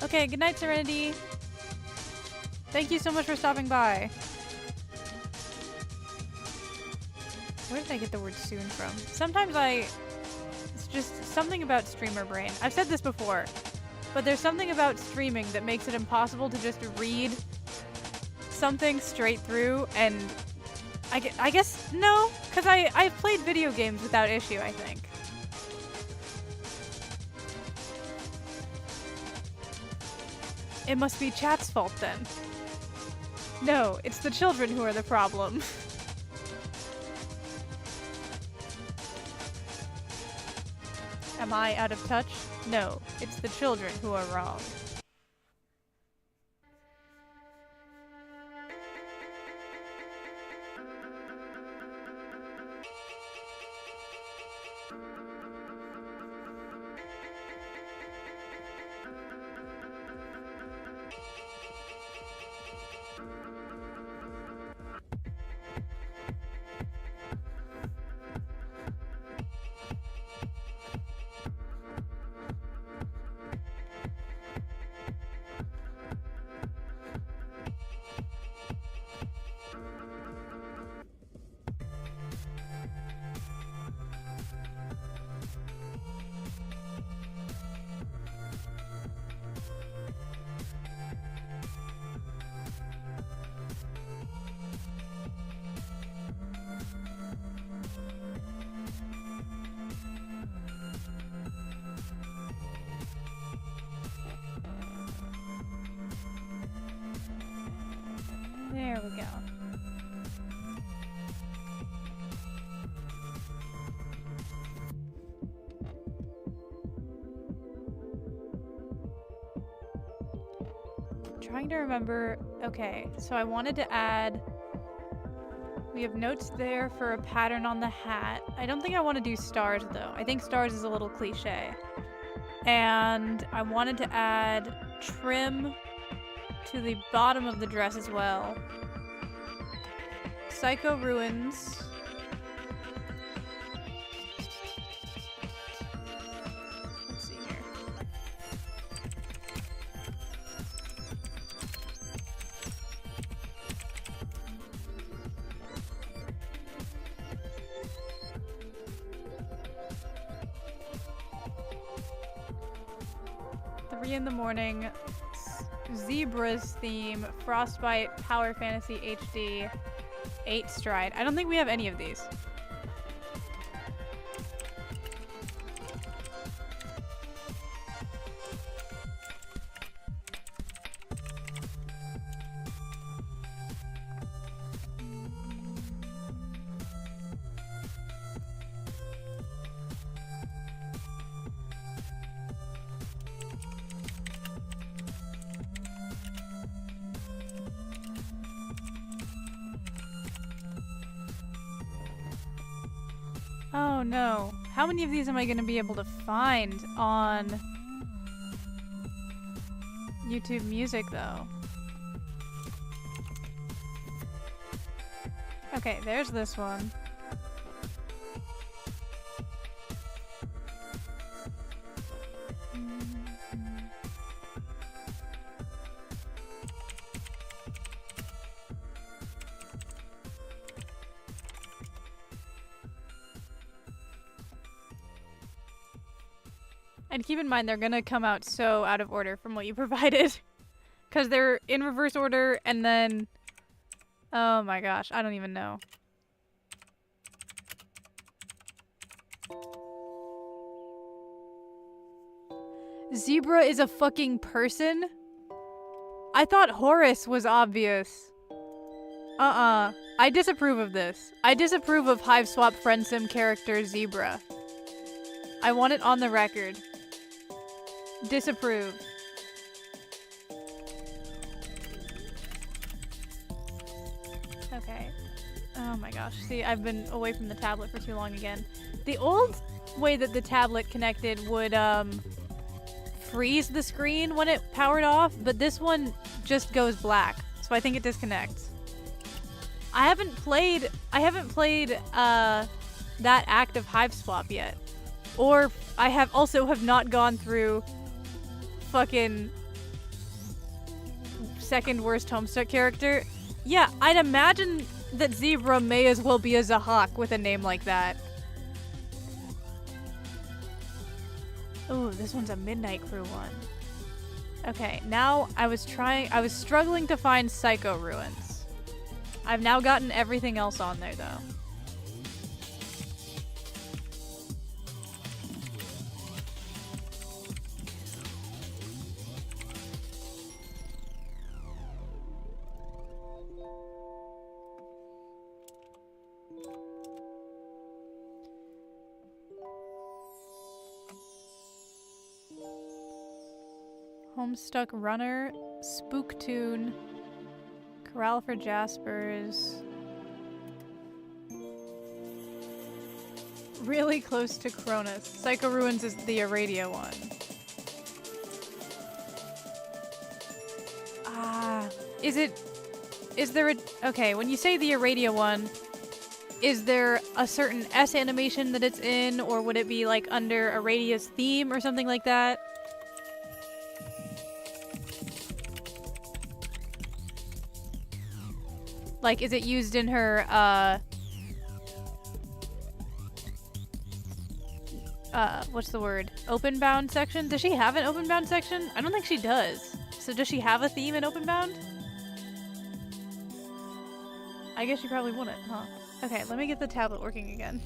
Okay, good night, Serenity. Thank you so much for stopping by. Where did I get the word soon from? Sometimes it's just something about streamer brain. I've said this before, but there's something about streaming that makes it impossible to just read something straight through and I guess, no, because I've played video games without issue, I think. It must be chat's fault then. No, it's the children who are the problem. Am I out of touch? No, it's the children who are wrong. There we go. Trying to remember. Okay, so I wanted to add. We have notes there for a pattern on the hat. I don't think I want to do stars though. I think stars is a little cliche. And I wanted to add trim to the bottom of the dress as well. Psycho Ruins. Let's see here. Three in the morning. Zebra's theme. Frostbite. Power Fantasy HD. 8 Stride. I don't think we have any of these. Oh no. How many of these am I going to be able to find on YouTube Music though? Okay, there's this one. And keep in mind, they're gonna come out so out of order from what you provided. Because they're in reverse order, and then... Oh my gosh, I don't even know. Zebra is a fucking person? I thought Horus was obvious. I disapprove of this. I disapprove of Hive Swap Friend Sim character Zebra. I want it on the record. Disapprove. Okay. Oh my gosh. See, I've been away from the tablet for too long again. The old way that the tablet connected would, freeze the screen when it powered off, but this one just goes black. So I think it disconnects. I haven't played, that act of Hive Swap yet. Or I have not gone through fucking second worst Homestuck character. Yeah, I'd imagine that Zebra may as well be a Zahak with a name like that. Ooh, this one's a Midnight Crew one. Okay, now I was struggling to find Psycho Ruins. I've now gotten everything else on there though. Homestuck Runner, Spook Tune, Corral for Jaspers. Really close to Cronus. Psycho Ruins is the Aradia one. Okay, when you say the Aradia one, is there a certain S animation that it's in, or would it be like under Aradia's theme or something like that? Like, is it used in her, what's the word? Openbound section? Does she have an Openbound section? I don't think she does. So does she have a theme in Openbound? I guess she probably wouldn't, huh? Okay, let me get the tablet working again.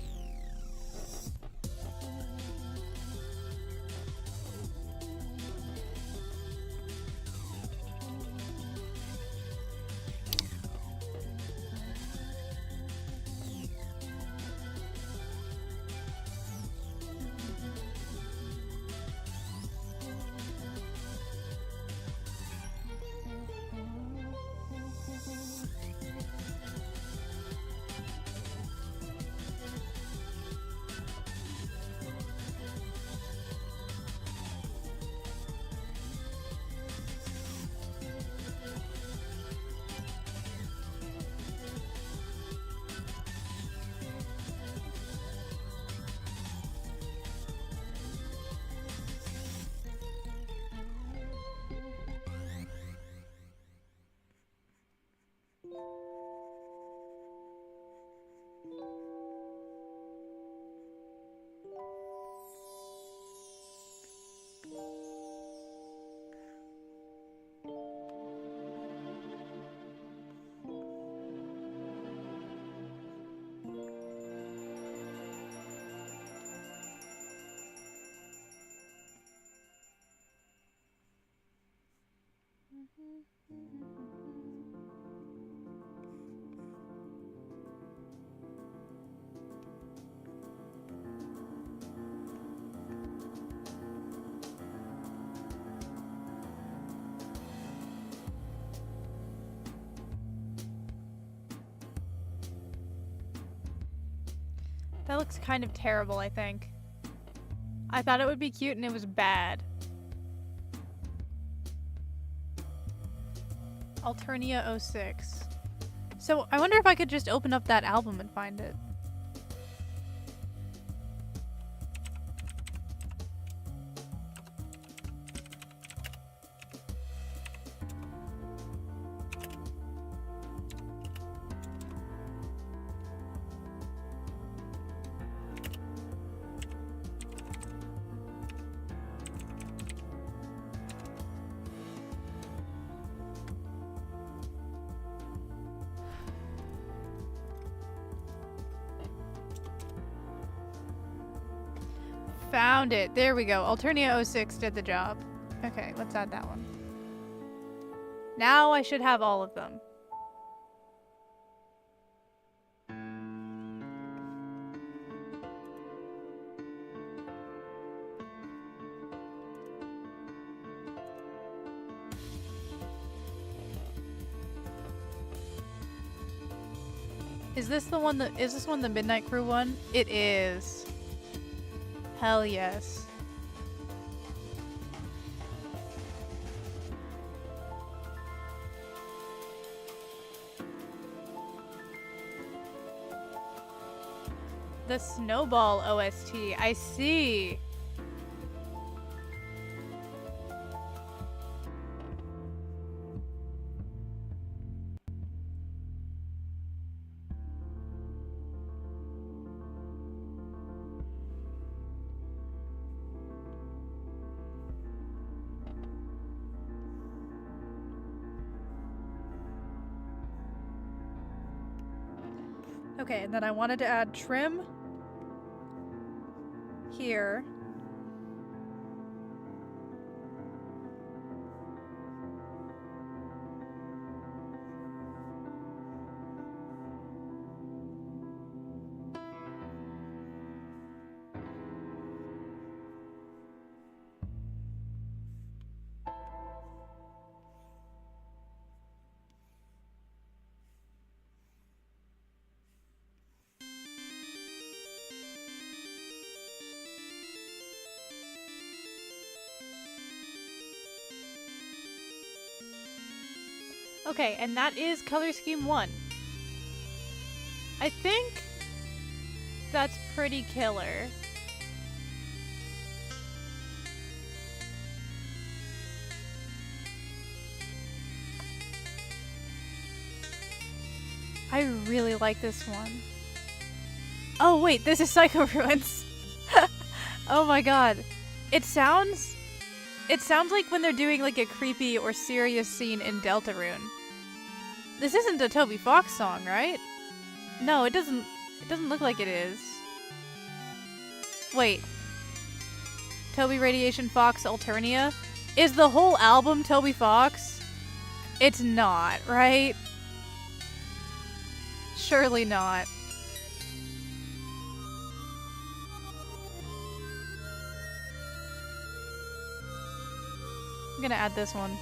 That looks kind of terrible, I think. I thought it would be cute and it was bad. Alternia 06. So I wonder if I could just open up that album and find it. Found it. There we go. Alternia 06 did the job. Okay, let's add that one. Now I should have all of them. Is this the one that, is this one the Midnight Crew one? It is. Hell yes. The Snowball OST. I see. Okay, and then I wanted to add trim here. Okay, and that is color scheme 1. I think that's pretty killer. I really like this one. Oh wait, this is Psycho Ruins. Oh my god. It sounds like when they're doing like a creepy or serious scene in Deltarune. This isn't a Toby Fox song, right? No, it doesn't look like it is. Wait. Toby Radiation Fox Alternia? Is the whole album Toby Fox? It's not, right? Surely not. I'm gonna add this one.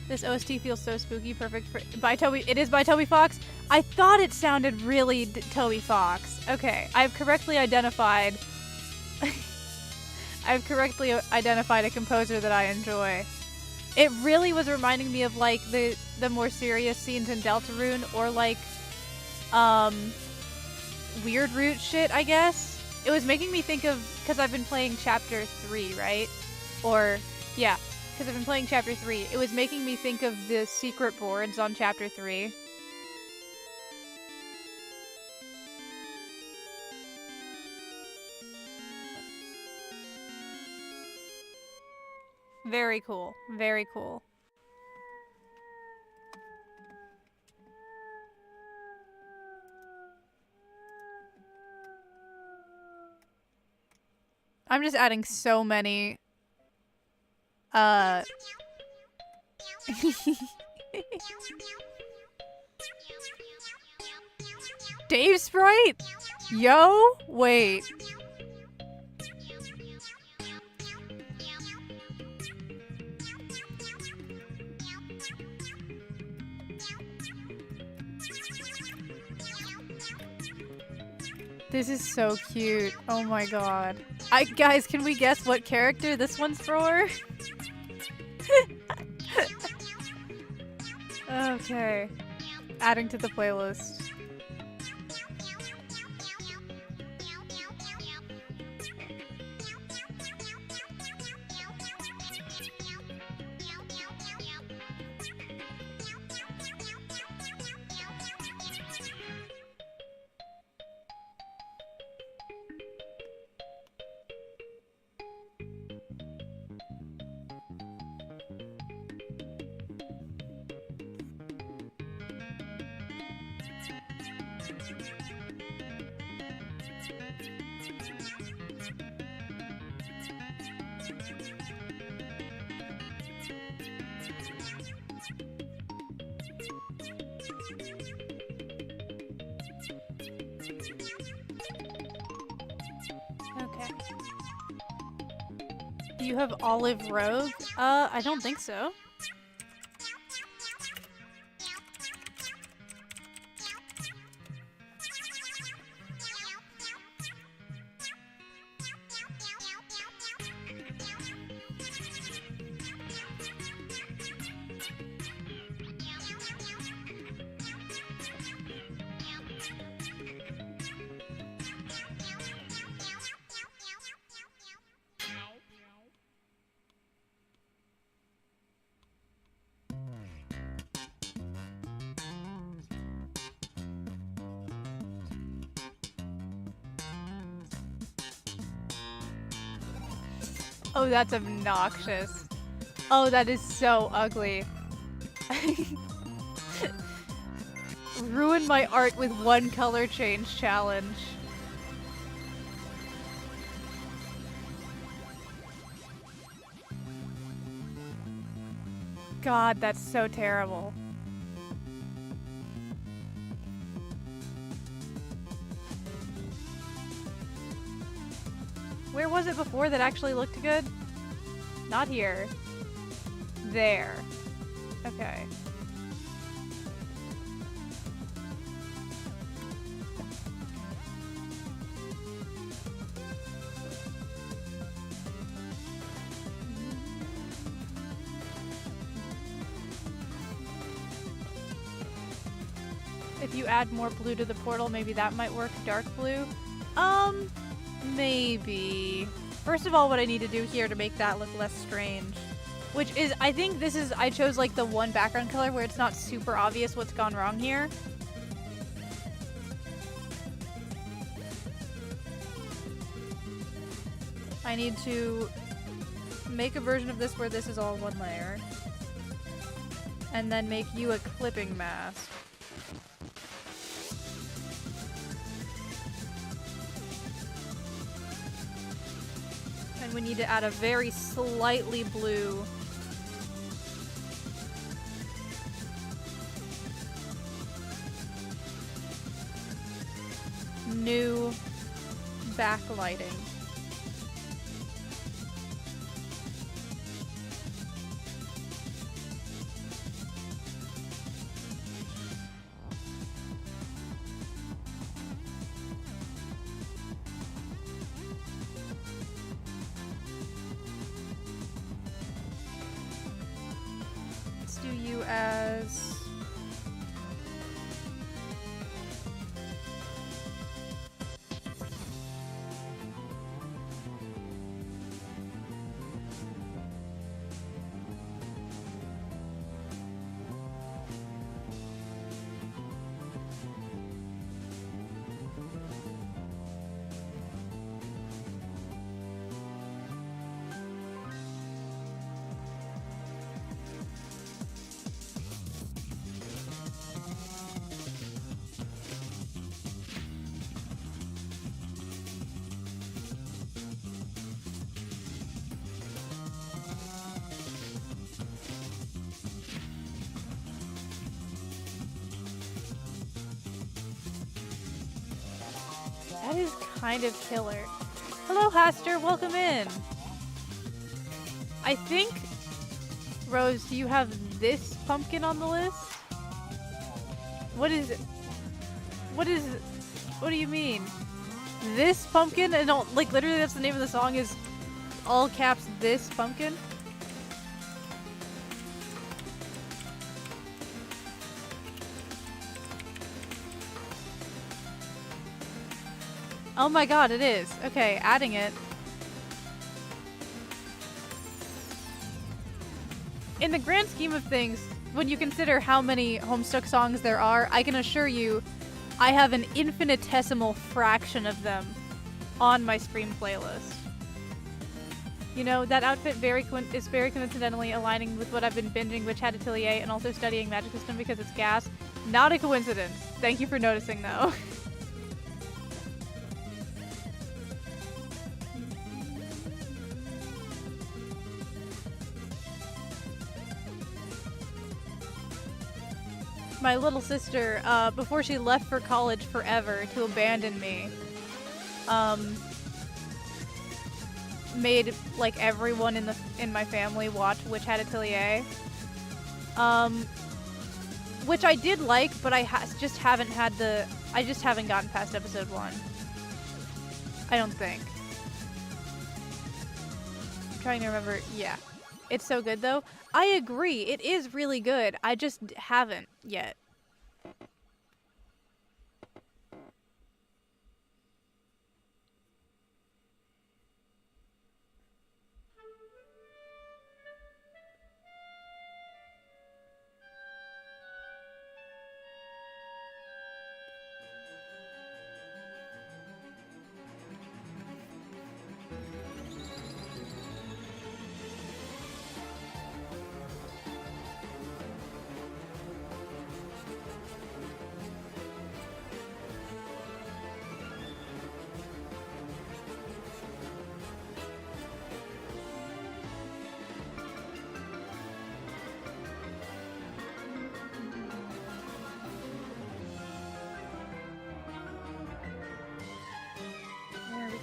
This OST feels so spooky, perfect for by Toby. It is by Toby Fox. I thought it sounded really Toby Fox. Okay, I've correctly identified. I've correctly identified a composer that I enjoy. It really was reminding me of like the more serious scenes in Deltarune, or like Weird Root shit, I guess. It was making me think of, because I've been playing chapter 3, right? Or yeah, because I've been playing chapter 3. It was making me think of the secret boards on chapter 3. Very cool. Very cool. I'm just adding so many. Uh. Dave Sprite? Yo? Wait. This is so cute. Oh my god. Guys, can we guess what character this one's for? Okay. Adding to the playlist. Okay. Do you have olive robe? I don't think so. Oh, that's obnoxious. Oh, that is so ugly. Ruin my art with one color change challenge. God, that's so terrible. Where was it before that actually looked good? Not here. There. Okay. If you add more blue to the portal, maybe that might work. Dark blue? Maybe. First of all, what I need to do here to make that look less strange, which is, I think this is, I chose like the one background color where it's not super obvious what's gone wrong here. I need to make a version of this where this is all one layer. And then make you a clipping mask. And we need to add a very slightly blue new backlighting. As That is kind of killer. Hello, Haster. Welcome in. I think, Rose, do you have this pumpkin on the list? What is it? What do you mean? This pumpkin? And all, like, literally that's the name of the song, is all caps this pumpkin? Oh my god, it is. Okay, adding it. In the grand scheme of things, when you consider how many Homestuck songs there are, I can assure you I have an infinitesimal fraction of them on my stream playlist. You know, that outfit is very coincidentally aligning with what I've been binging Witch Hat Atelier and also studying Magic System because it's gas. Not a coincidence. Thank you for noticing, though. My little sister, before she left for college forever to abandon me, made like everyone in my family watch Witch Hat Atelier, which I did like, but I just haven't gotten past episode 1. I don't think. I'm trying to remember. Yeah, it's so good though. I agree, it is really good. I just haven't yet.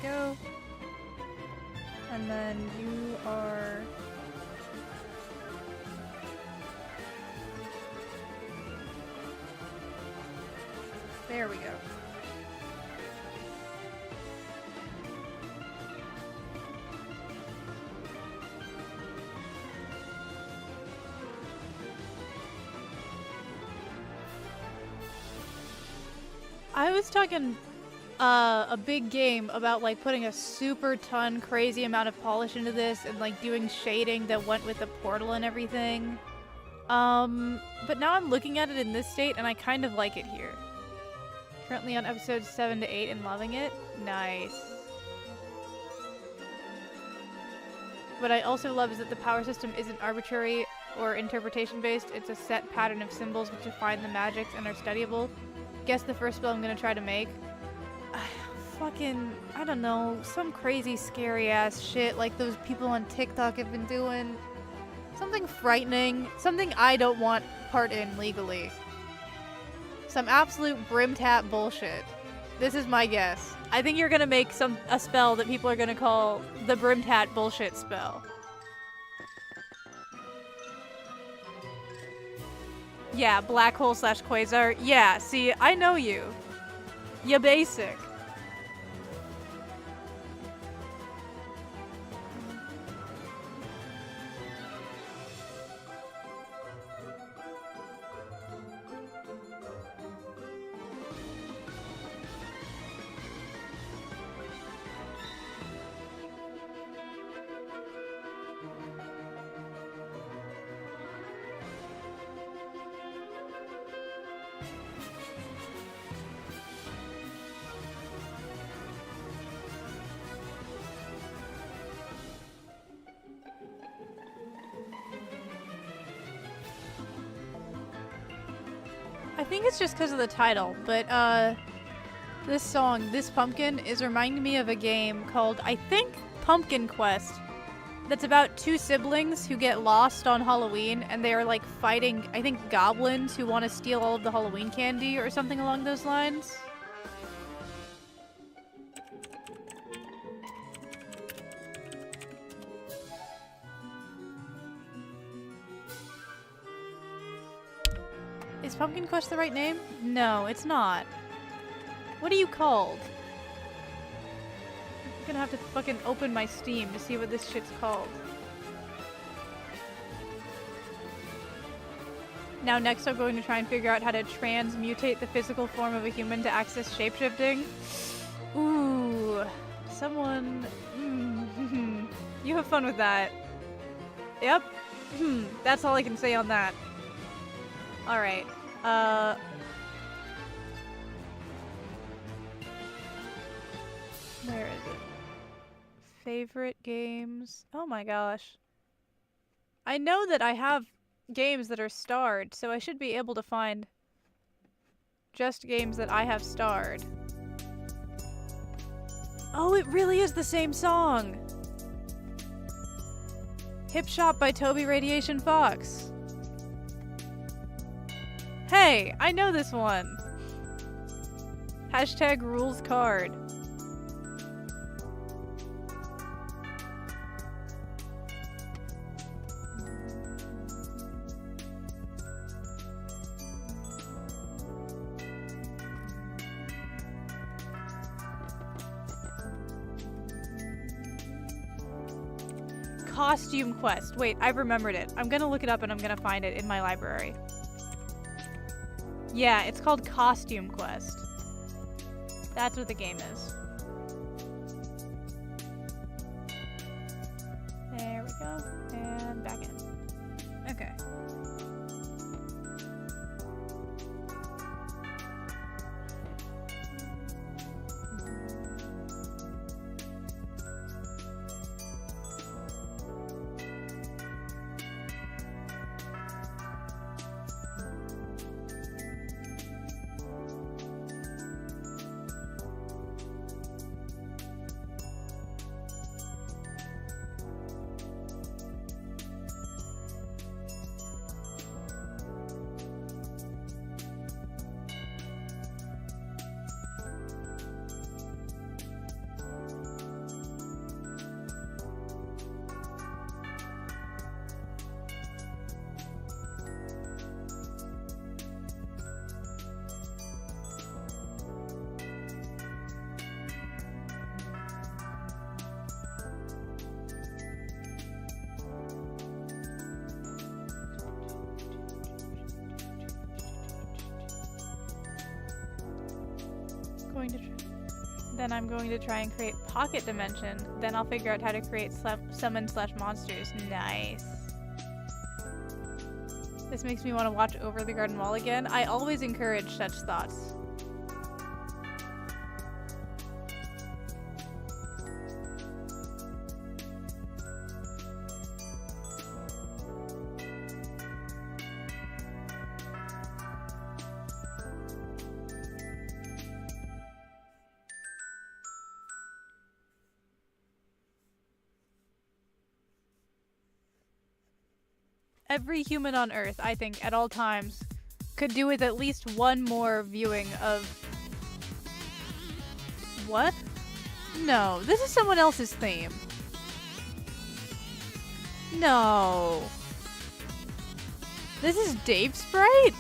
Go. And then you are... There we go. I was talking a big game about like putting a super ton crazy amount of polish into this and like doing shading that went with the portal and everything. But now I'm looking at it in this state and I kind of like it here. Currently on episodes 7 to 8 and loving it. Nice. What I also love is that the power system isn't arbitrary or interpretation based. It's a set pattern of symbols which define the magics and are studyable. Guess the first spell I'm gonna try to make. Fucking, I don't know, some crazy scary ass shit like those people on TikTok have been doing. Something frightening, something I don't want part in legally. Some absolute brim-tap bullshit. This is my guess. I think you're gonna make a spell that people are gonna call the brim-tap bullshit spell. Yeah, black hole / quasar. Yeah, see, I know you. You basic. I think it's just because of the title, but this song, This Pumpkin, is reminding me of a game called, I think, Pumpkin Quest. That's about 2 siblings who get lost on Halloween, and they are like fighting, I think, goblins who want to steal all of the Halloween candy or something along those lines. Is Pumpkin Quest the right name? No, it's not. What are you called? I'm gonna have to fucking open my Steam to see what this shit's called. Now next I'm going to try and figure out how to transmutate the physical form of a human to access shapeshifting. Ooh, someone... You have fun with that. Yep. That's all I can say on that. Alright. Where is it? Favorite games? Oh my gosh. I know that I have games that are starred, so I should be able to find just games that I have starred. Oh, it really is the same song! Hip Shop by Toby Radiation Fox. Hey, I know this one. Hashtag rules card. Costume Quest. Wait, I've remembered it. I'm gonna look it up and I'm gonna find it in my library. Yeah, it's called Costume Quest. That's what the game is. There we go. And back in. Okay. Then I'm going to try and create Pocket Dimension. Then I'll figure out how to create summon/monsters. Nice. This makes me want to watch Over the Garden Wall again. I always encourage such thoughts. Every human on Earth, I think, at all times, could do with at least one more viewing of... What? No, this is someone else's theme. No. This is Dave Sprite?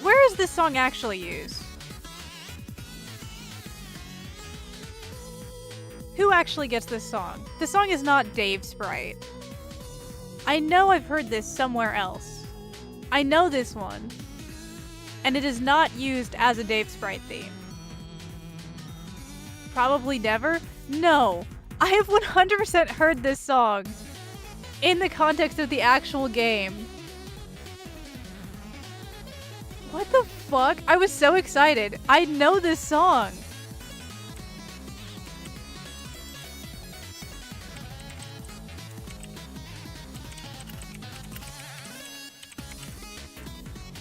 Where is this song actually used? Who actually gets this song? The song is not Dave Sprite. I know I've heard this somewhere else. I know this one. And it is not used as a Dave Sprite theme. Probably never? No. I have 100% heard this song in the context of the actual game. What the fuck? I was so excited. I know this song.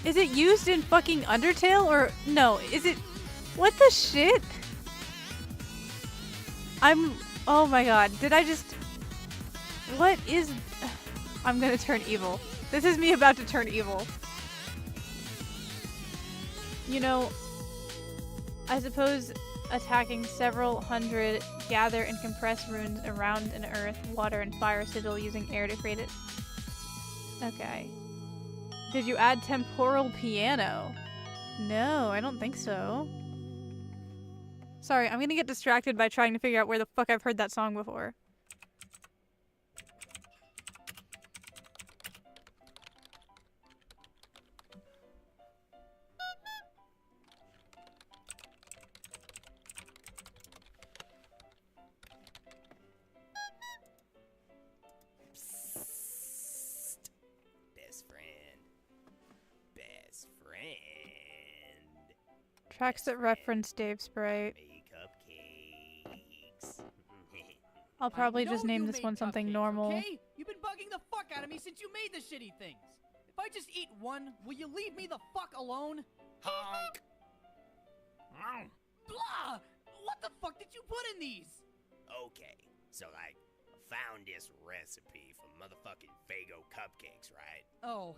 Is it used in fucking Undertale or no? Is it? What the shit? Oh my god. Did I just? What is? I'm gonna turn evil. This is me about to turn evil. You know, I suppose attacking several hundred gather and compress runes around an earth, water, and fire sigil using air to create it. Okay. Did you add temporal piano? No, I don't think so. Sorry, I'm gonna get distracted by trying to figure out where the fuck I've heard that song before. Tracks that reference Dave Sprite. I'll probably just name this one something normal. Okay? You've been bugging the fuck out of me since you made the shitty things. If I just eat one, will you leave me the fuck alone? Honk. Blah! What the fuck did you put in these? Okay, so I found this recipe for motherfucking Faygo cupcakes, right? Oh,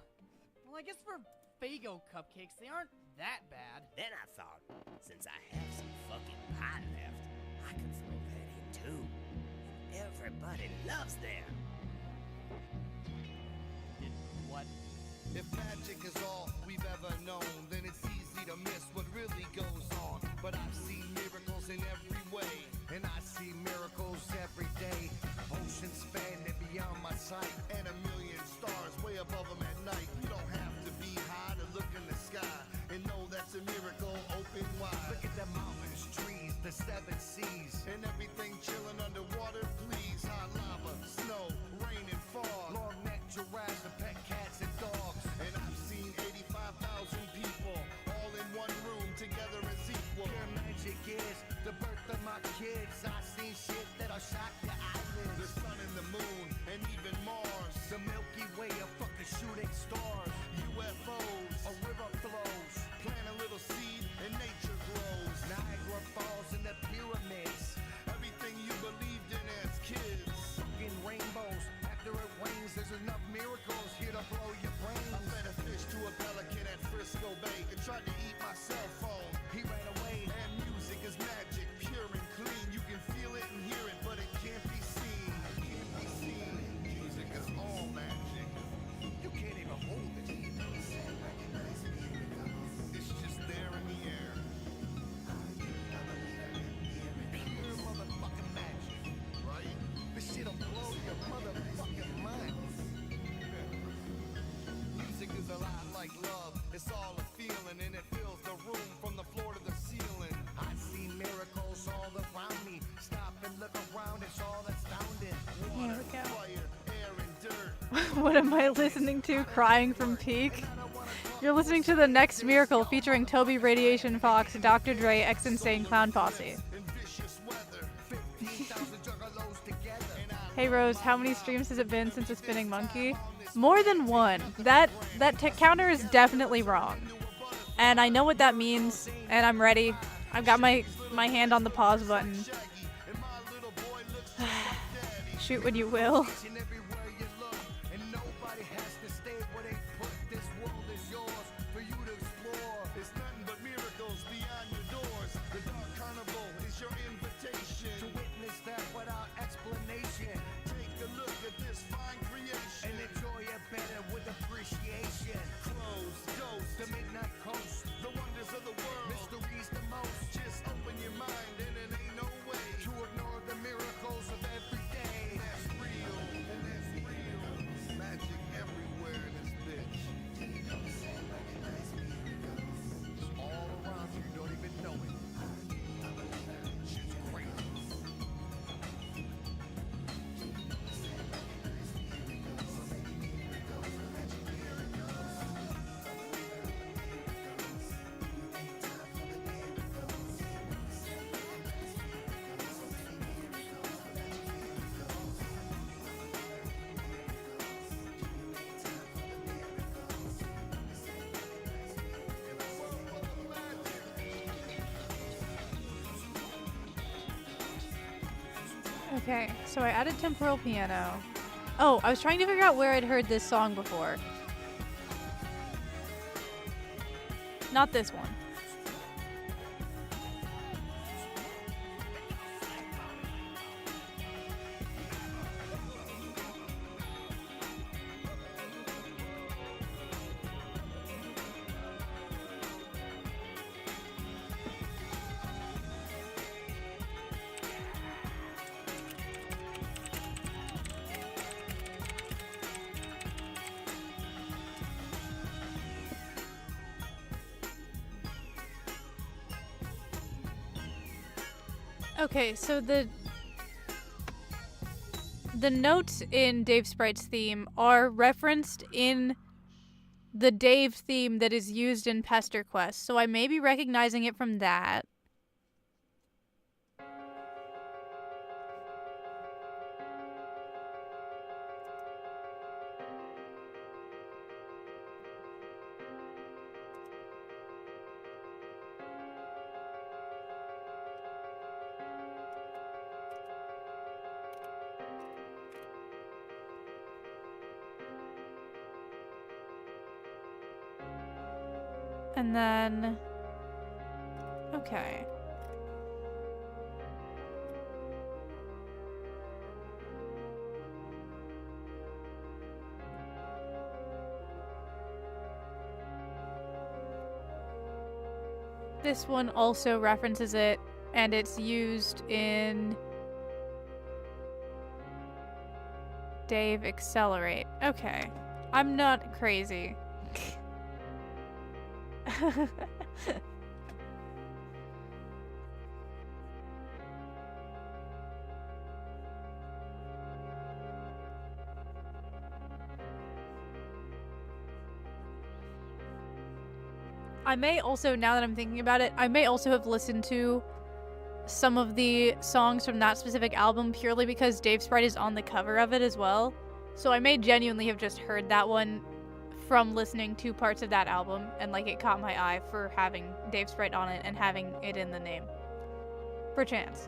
well I guess for Faygo cupcakes, they aren't that bad. Then I thought, since I have some fucking pie left, I could throw that in too. And everybody loves them. What? If magic is all we've ever known, then it's easy to miss what really goes on. But I've seen miracles in every way, and I see miracles every day. Oceans expanding beyond my sight, and a million stars way above them at night. You don't have to be high to look in the sky and know that's a miracle open wide. Look at the mountains, trees, the seven seas, and everything chilling underwater. Please, hot lava, snow, rain and fog, long necked giraffes, and pet cats and dogs. And I've seen 85,000 people all in one room together as equal. Pure magic is the birth of my kids. I've seen shit that'll shock your eyelids. The sun and the moon and even Mars, the Milky Way of fucking shooting stars, UFOs, a river flows, plant a little seed and nature grows. Niagara Falls and the pyramids, everything you believed in as kids. Fucking rainbows, after it rains there's enough miracles here to blow your brains. I fed a fish to a pelican at Frisco Bay and tried to eat my cell phone. He ran away. And music is magic, pure and clean. You can feel it and hear it, but it can't be seen. It can't be seen. Music is all magic. You can't even hold it. It's just there in the air. Pure motherfucking magic, right? This shit'll blow your motherfucking mind. Music is a lot like love. It's all a feeling, and it fills the room from the floor to the ceiling. I see miracles all around me. Stop and look around, it's all astounding. Water, Here we go. fire, air, and dirt. What am I listening to? Crying from Peak? You're listening to The Next Miracle featuring Toby Radiation Fox, Dr. Dre, X Insane Clown Posse. In vicious weather, 15,000 juggalos together. Hey Rose, how many streams has it been since the Spinning Monkey? More than one. That counter is definitely wrong. And I know what that means, and I'm ready. I've got my hand on the pause button. Shoot when you will. And everywhere you look, and nobody has to stay where they put. This world is yours for you to explore. It's nothing but miracles beyond your doors. The Dark Carnival is your invitation to witness that without explanation. Take a look at this fine creation and enjoy it better with appreciation. Closed, ghosts, the midnight coast, the wonders of the world, mysteries the most. Just open your mind and it ain't no way to ignore the miracles of every day. That's real, and that's real. Magic everywhere in this bitch. It's all around you, you don't even know it. Shit's crazy. Okay, so I added temporal piano. Oh, I was trying to figure out where I'd heard this song before. Not this one. Okay, so the notes in Dave Sprite's theme are referenced in the Dave theme that is used in Pester Quest, so I may be recognizing it from that. And then... okay. This one also references it, and it's used in Dave Accelerate. Okay. I'm not crazy. I may also, now that I'm thinking about it, I may also have listened to some of the songs from that specific album purely because Dave Sprite is on the cover of it as well. So I may genuinely have just heard that one from listening to parts of that album, and like it caught my eye for having Dave Sprite on it and having it in the name. Perchance.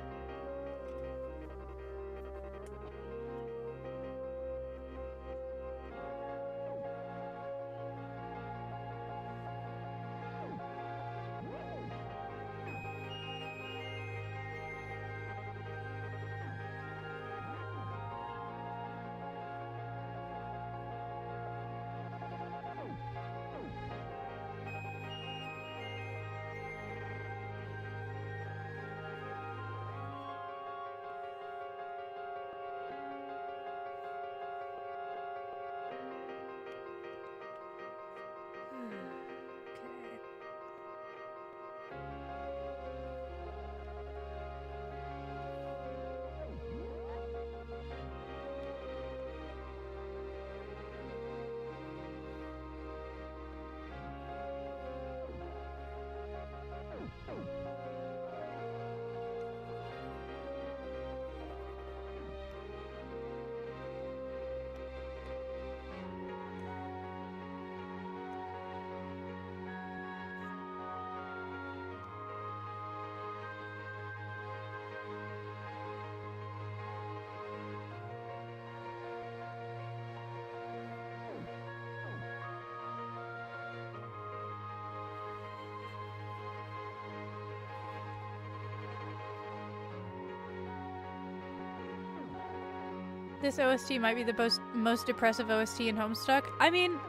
This OST might be the most depressive OST in Homestuck. I mean,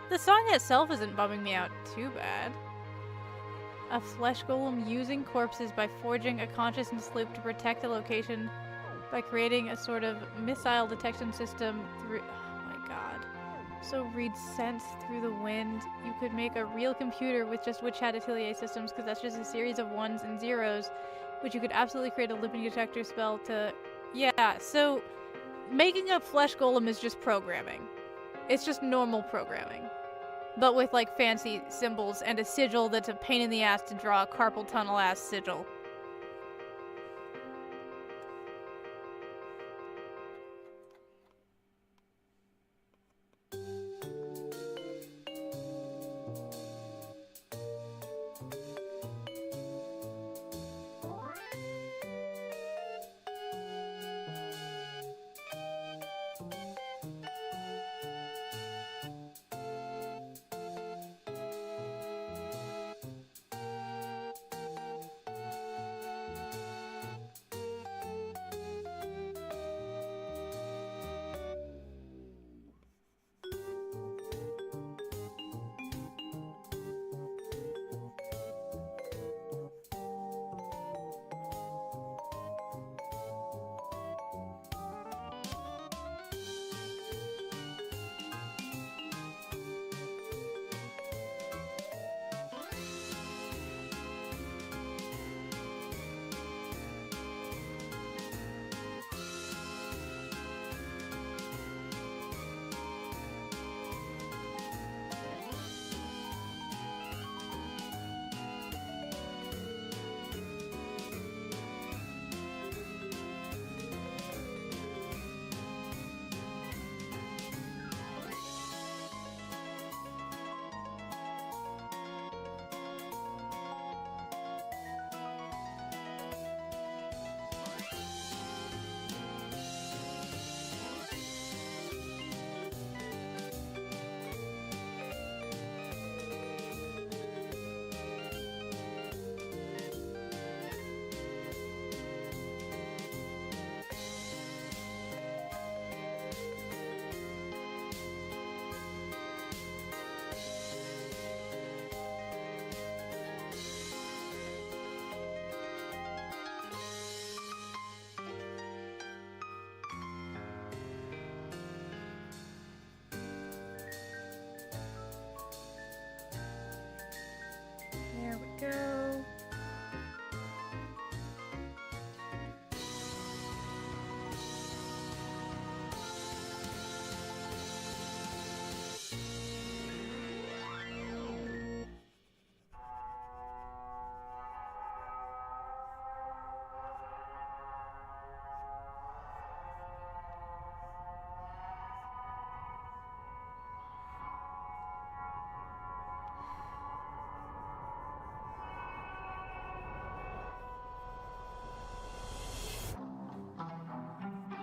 the song itself isn't bumming me out too bad. A flesh golem using corpses by forging a consciousness loop to protect the location by creating a sort of missile detection system through... oh my god. So read sense through the wind. You could make a real computer with just Witch Hat Atelier systems, because that's just a series of ones and zeros, which you could absolutely create a looping detector spell to... yeah, so... making a flesh golem is just programming. It's just normal programming. But with, like, fancy symbols and a sigil that's a pain in the ass to draw, a carpal tunnel-ass sigil.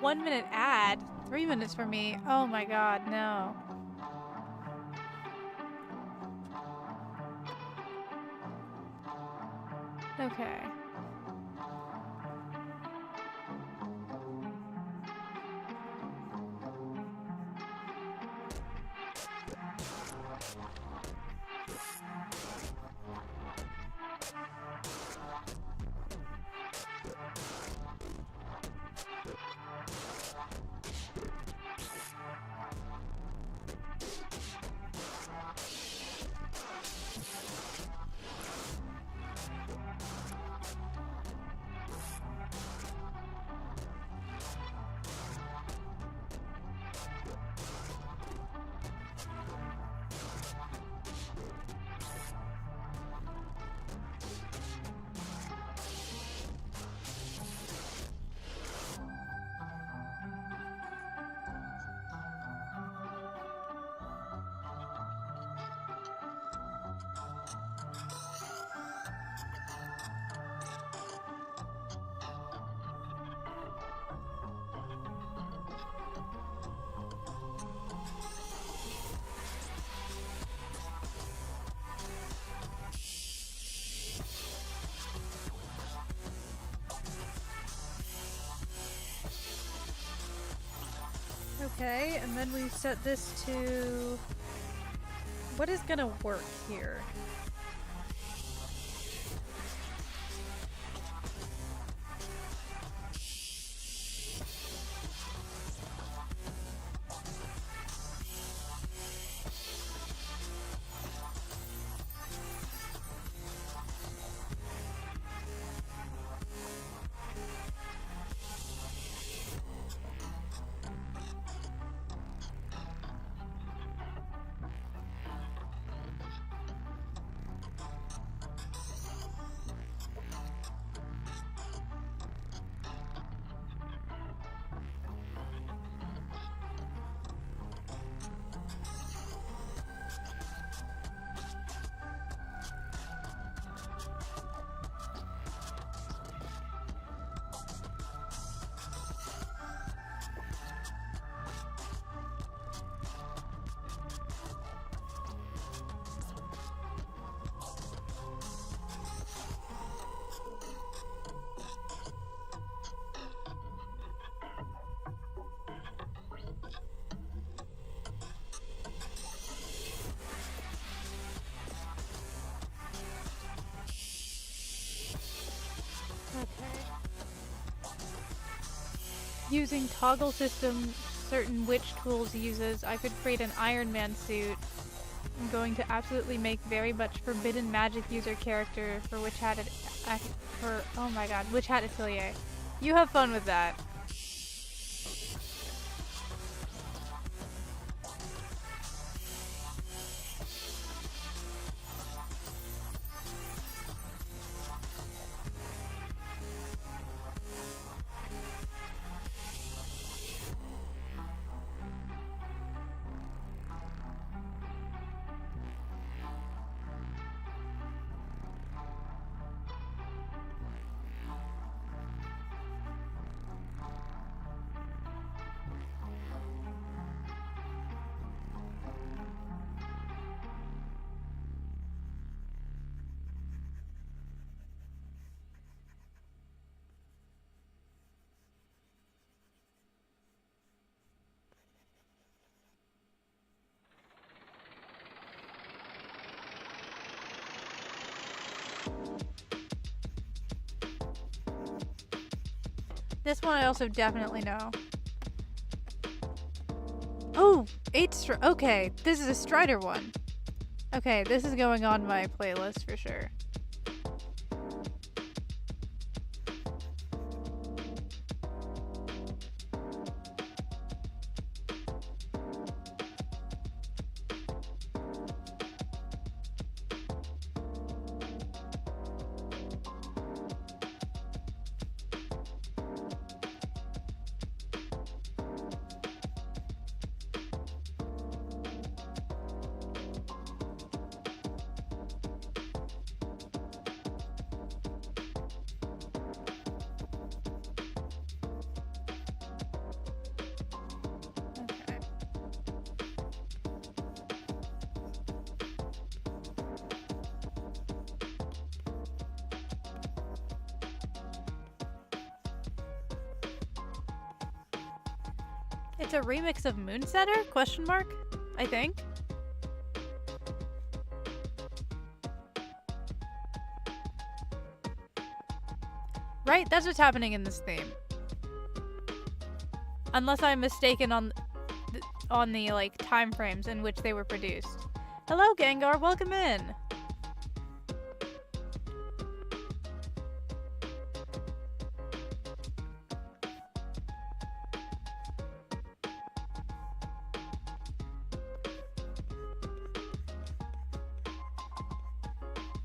1-minute ad. 3 minutes for me. Oh my god, no. Okay. Okay, and then we set this to... What is gonna work here? Using toggle system certain witch tools uses, I could create an Iron Man suit. I'm going to absolutely make very much forbidden magic user character for Witch Hat oh my god, Witch Hat Atelier. You have fun with that. This one I also definitely know. Oh, 8 okay, this is a Strider one. Okay, this is going on my playlist for sure. It's a remix of Moonsetter? Question mark? I think. Right? That's what's happening in this theme. Unless I'm mistaken on the like time frames in which they were produced. Hello, Gengar. Welcome in.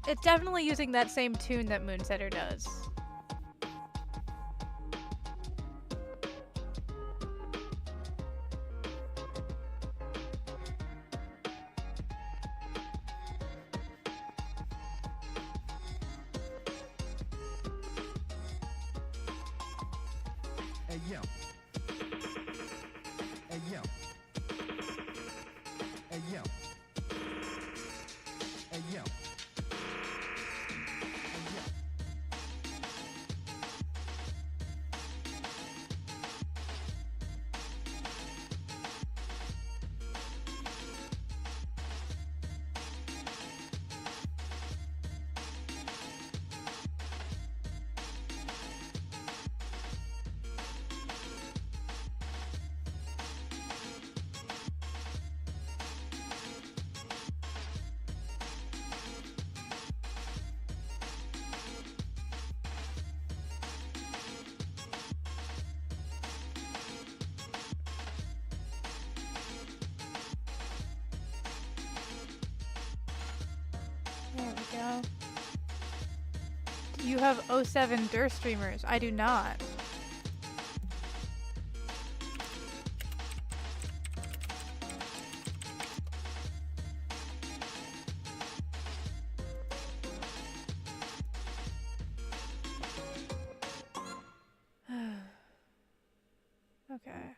It's definitely using that same tune that Moonsetter does. Hey yo. Hey yo. Hey yo. Hey yo. There we go. Do you have 07 Dur streamers? I do not. Okay.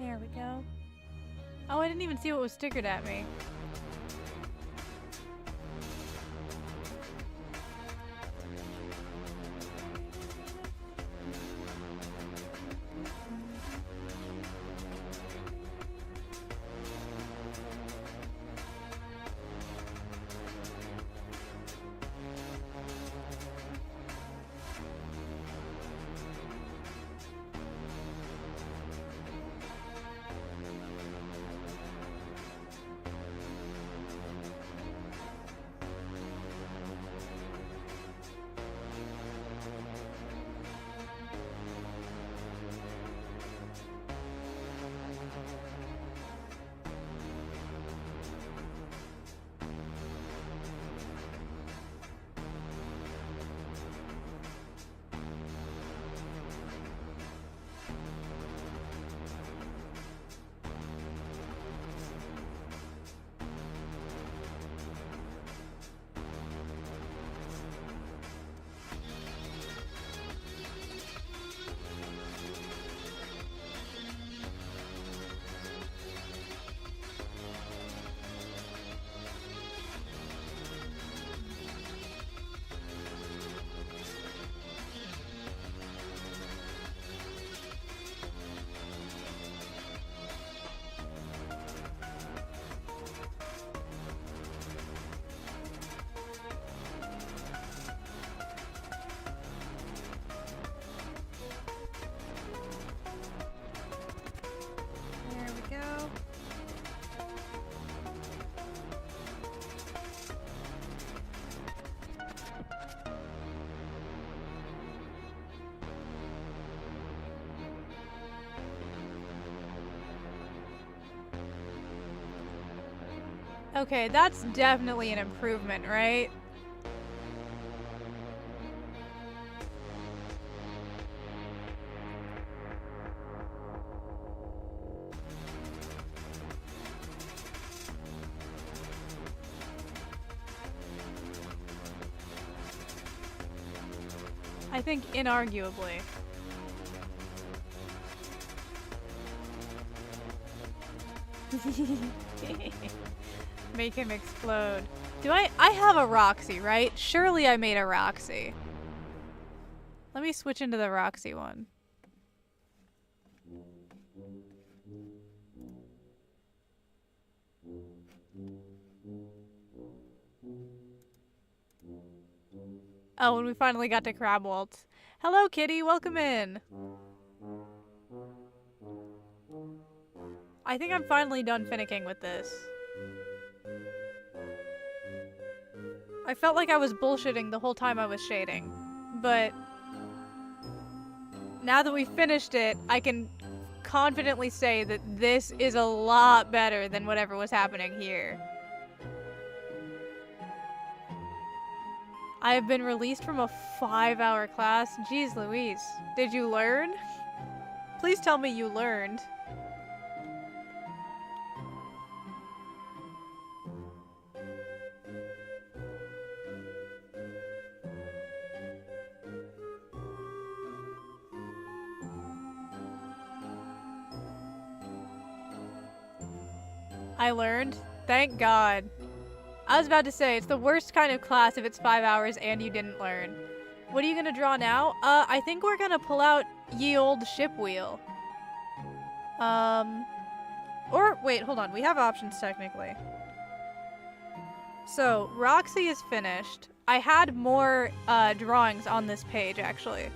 There we go. Oh, I didn't even see what was stickered at me. Okay, that's definitely an improvement, right? I think inarguably. Make him explode. Do I have a Roxy, right? Surely I made a Roxy. Let me switch into the Roxy one. Oh, and we finally got to Crab Waltz. Hello, kitty. Welcome in. I think I'm finally done finicking with this. I felt like I was bullshitting the whole time I was shading, but now that we finished it, I can confidently say that this is a lot better than whatever was happening here. I have been released from a 5-hour class. Jeez Louise. Did you learn? Please tell me you learned. I learned. Thank God. I was about to say, it's the worst kind of class if it's 5 hours and you didn't learn. What are you gonna draw now? I think we're gonna pull out Ye Olde Ship Wheel. Or, wait, hold on. We have options, technically. So, Roxy is finished. I had more, drawings on this page, actually.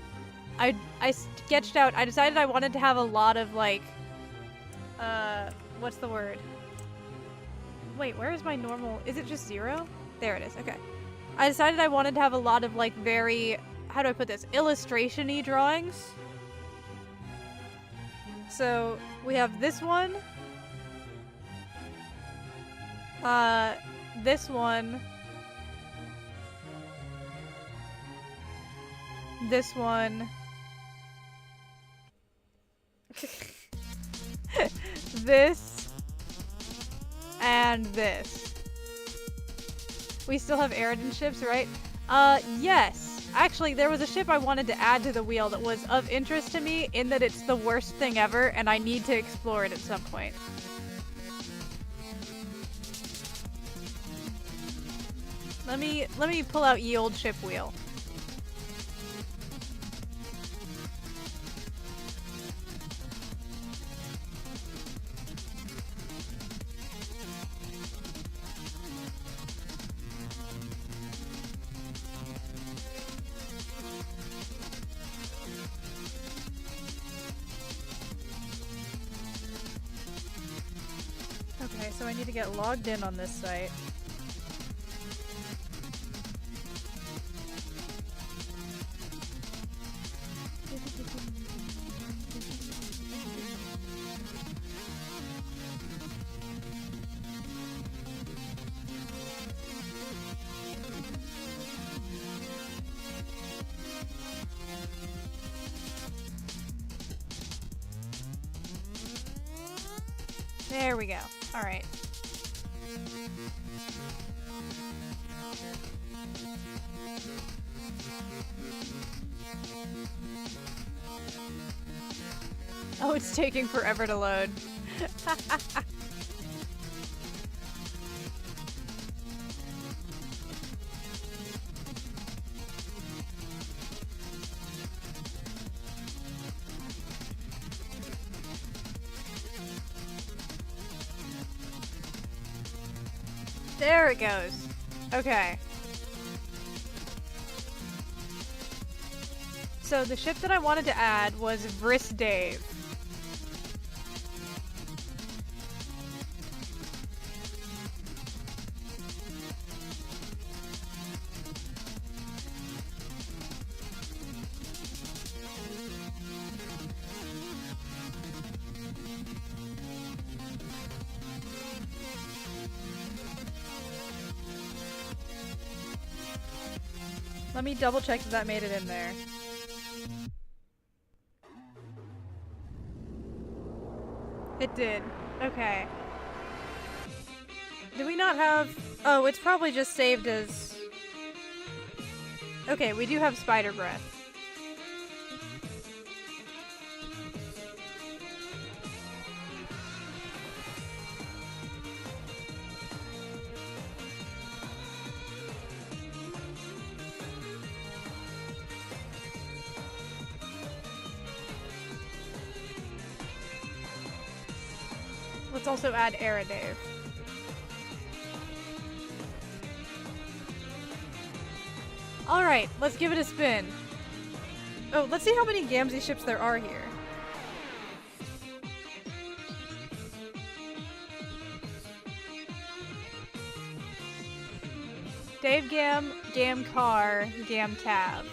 I sketched out, I decided I wanted to have a lot of, like, what's the word? Wait, where is my normal? Is it just 0? There it is. Okay. I decided I wanted to have a lot of like very, how do I put this? Illustration-y drawings. So we have this one. This one. This one. This. And this. We still have Eridan ships, right? Yes. Actually, there was a ship I wanted to add to the wheel that was of interest to me in that it's the worst thing ever and I need to explore it at some point. Let me pull out Ye Olde Ship Wheel. Okay, so I need to get logged in on this site. There we go. All right. Oh, it's taking forever to load. There it goes. Okay. So the ship that I wanted to add was Vriss Dave. Let me double check that made it in there. It did. Okay. Do we not have... Oh, it's probably just saved as... Okay, we do have spider breath. Let's also add Era Dave. Alright, let's give it a spin. Oh, let's see how many Gamzee ships there are here. Dave Gam, Gam Car, Gam Tab.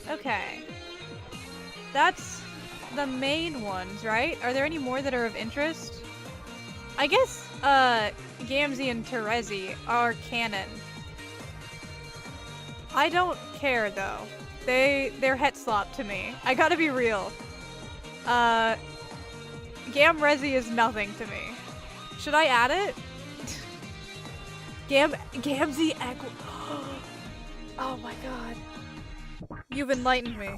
Okay. That's the main ones, right? Are there any more that are of interest? I guess, Gamzee and Terezi are canon. I don't care, though. They're Hetslop to me. I gotta be real. Gamrezi is nothing to me. Should I add it? Gamzee Aqua... Oh my god. You've enlightened me.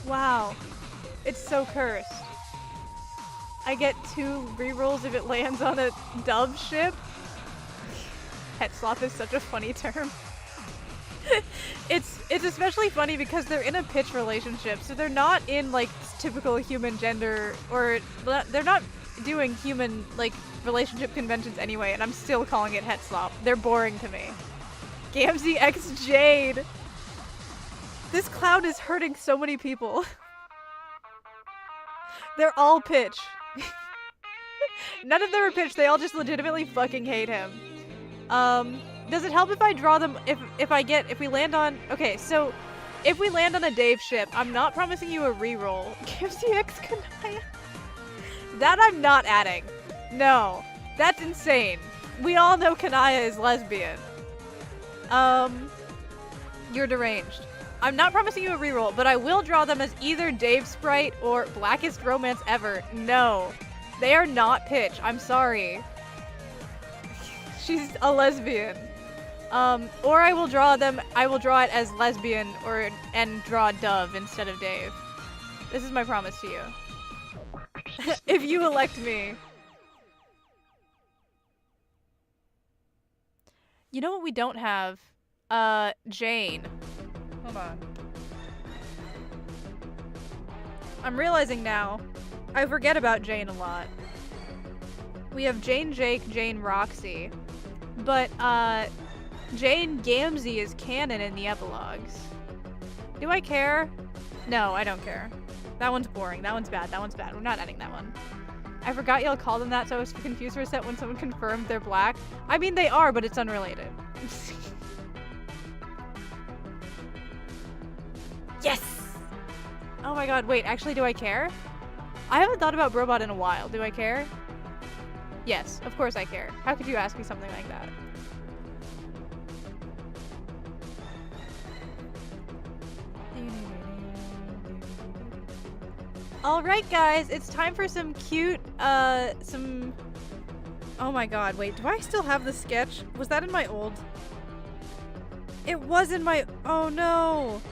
Wow. It's so cursed. I get 2 rerolls if it lands on a dove ship. Hetslop is such a funny term. It's especially funny because they're in a pitch relationship, so they're not in like typical human gender, or they're not doing human like relationship conventions anyway, and I'm still calling it Hetslop. They're boring to me. Gamzee X Jade. This clown is hurting so many people. They're all pitch. None of them are pitch, they all just legitimately fucking hate him. Does it help if I draw them, if we land on, okay, so, if we land on a Dave ship, I'm not promising you a reroll. Gamzee X Kanaya. That I'm not adding. No. That's insane. We all know Kanaya is lesbian. You're deranged. I'm not promising you a reroll, but I will draw them as either Dave Sprite or Blackest Romance Ever. No. They are not pitch. I'm sorry. She's a lesbian. Or I will draw it as lesbian and draw Dove instead of Dave. This is my promise to you. If you elect me. You know what we don't have? Jane. Hold on. I'm realizing now, I forget about Jane a lot. We have Jane Jake, Jane Roxy, but Jane Gamzee is canon in the epilogues. Do I care? No, I don't care. That one's boring. That one's bad. That one's bad. We're not adding that one. I forgot y'all called them that, so I was confused for a set when someone confirmed they're black. I mean, they are, but it's unrelated. Yes! Oh my god, wait, actually, do I care? I haven't thought about Brobot in a while. Do I care? Yes, of course I care. How could you ask me something like that? Alright guys, it's time for some cute, some... Oh my god, wait, do I still have the sketch? Was that in my old... It was in my... Oh no!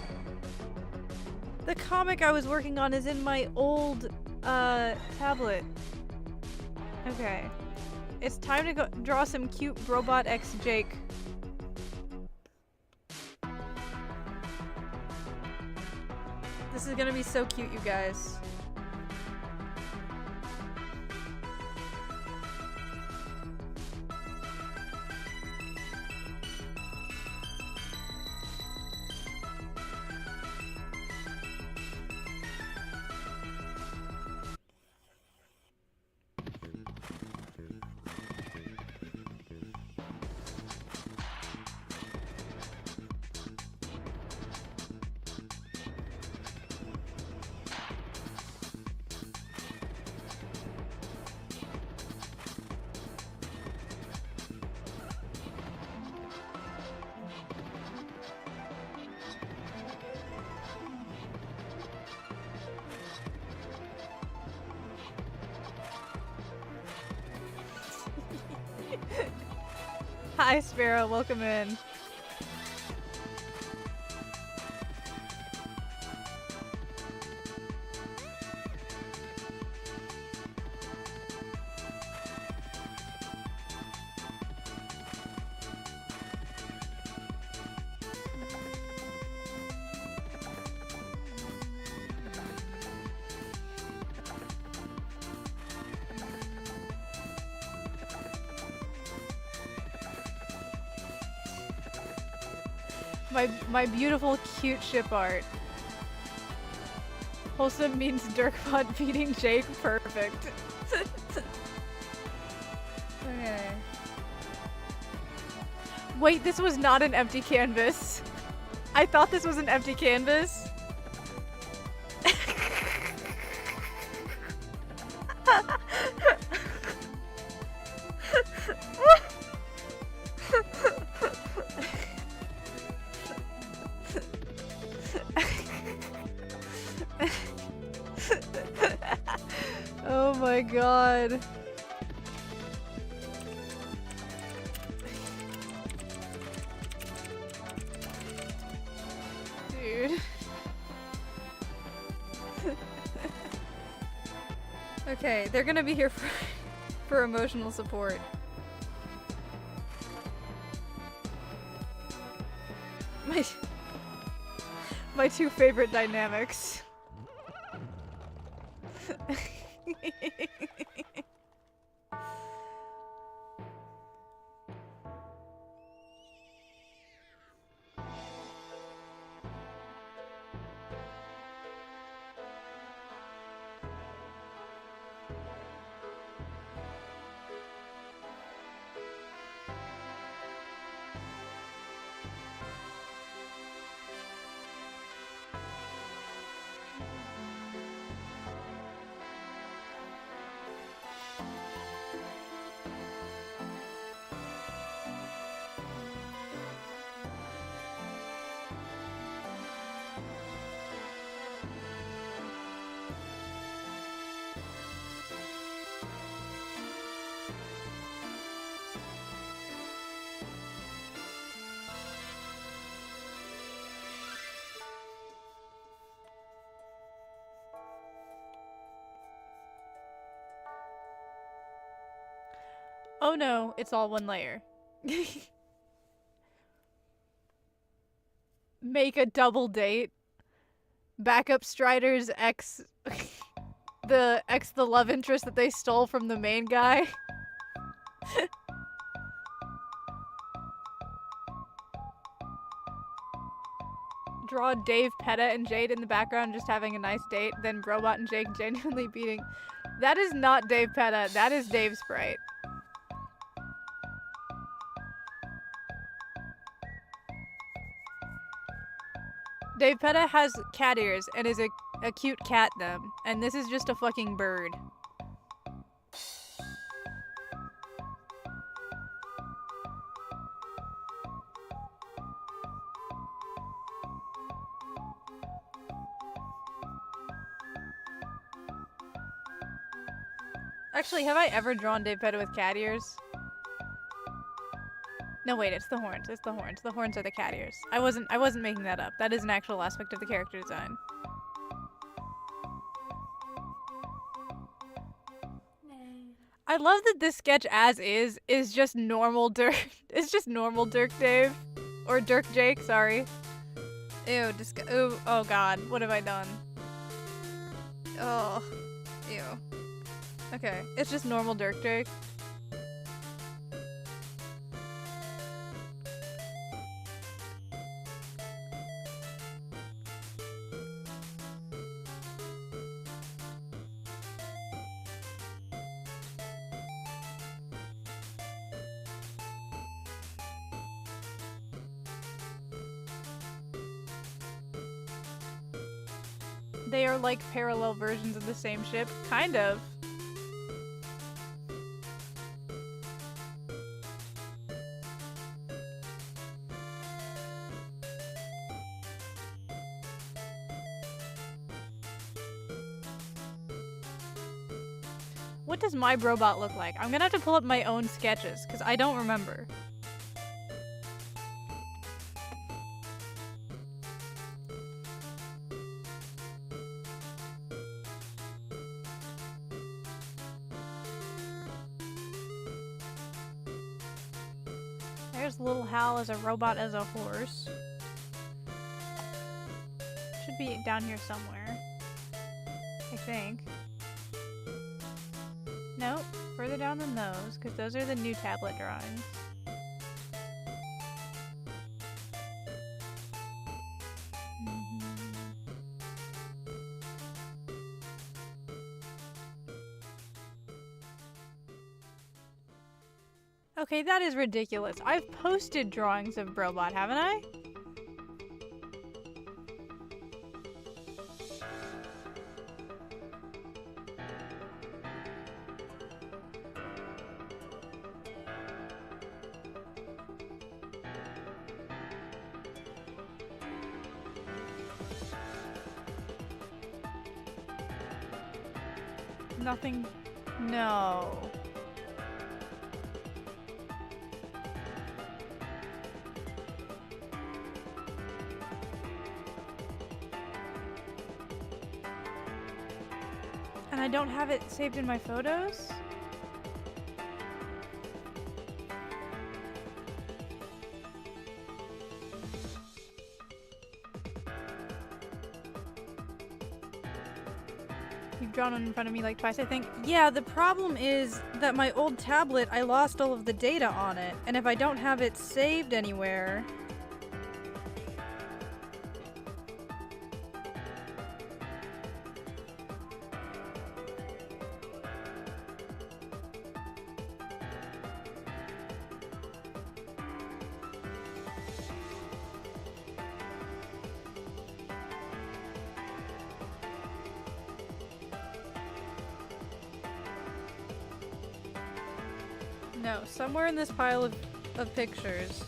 The comic I was working on is in my old, tablet. Okay. It's time to go draw some cute Robot X Jake. This is gonna be so cute, you guys. Hi, Sparrow. Welcome in. My beautiful, cute ship art. Wholesome means Dirkbot beating Jake. Perfect. Okay. Wait, this was not an empty canvas. I thought this was an empty canvas. Oh my god. Dude. Okay, they're gonna be here for emotional support. My two favorite dynamics. Oh no, it's all one layer. Make a double date. Backup Strider's ex the love interest that they stole from the main guy. Draw Dave, Peta, and Jade in the background just having a nice date, then Robot and Jake genuinely beating. That is not Dave Peta, that is Dave Sprite. Dave Peta has cat ears and is a cute cat them, and this is just a fucking bird. Actually, have I ever drawn Dave Peta with cat ears? No, wait, it's the horns. It's the horns. The horns are the cat ears. I wasn't making that up. That is an actual aspect of the character design. I love that this sketch as is just normal Dirk. It's just normal Dirk Dave. Or Dirk Jake, sorry. Ew, ooh, oh god, what have I done? Oh, ew. Okay, it's just normal Dirk Jake. They are like parallel versions of the same ship, kind of. What does my robot look like? I'm gonna have to pull up my own sketches, because I don't remember. There's Little Hal as a robot as a horse. Should be down here somewhere. I think. Nope, further down than those, because those are the new tablet drawings. Okay, that is ridiculous. I've posted drawings of Brobot, haven't I? Nothing. No. And I don't have it saved in my photos? You've drawn one in front of me like twice, I think. Yeah, the problem is that my old tablet, I lost all of the data on it. And if I don't have it saved anywhere... No, somewhere in this pile of pictures,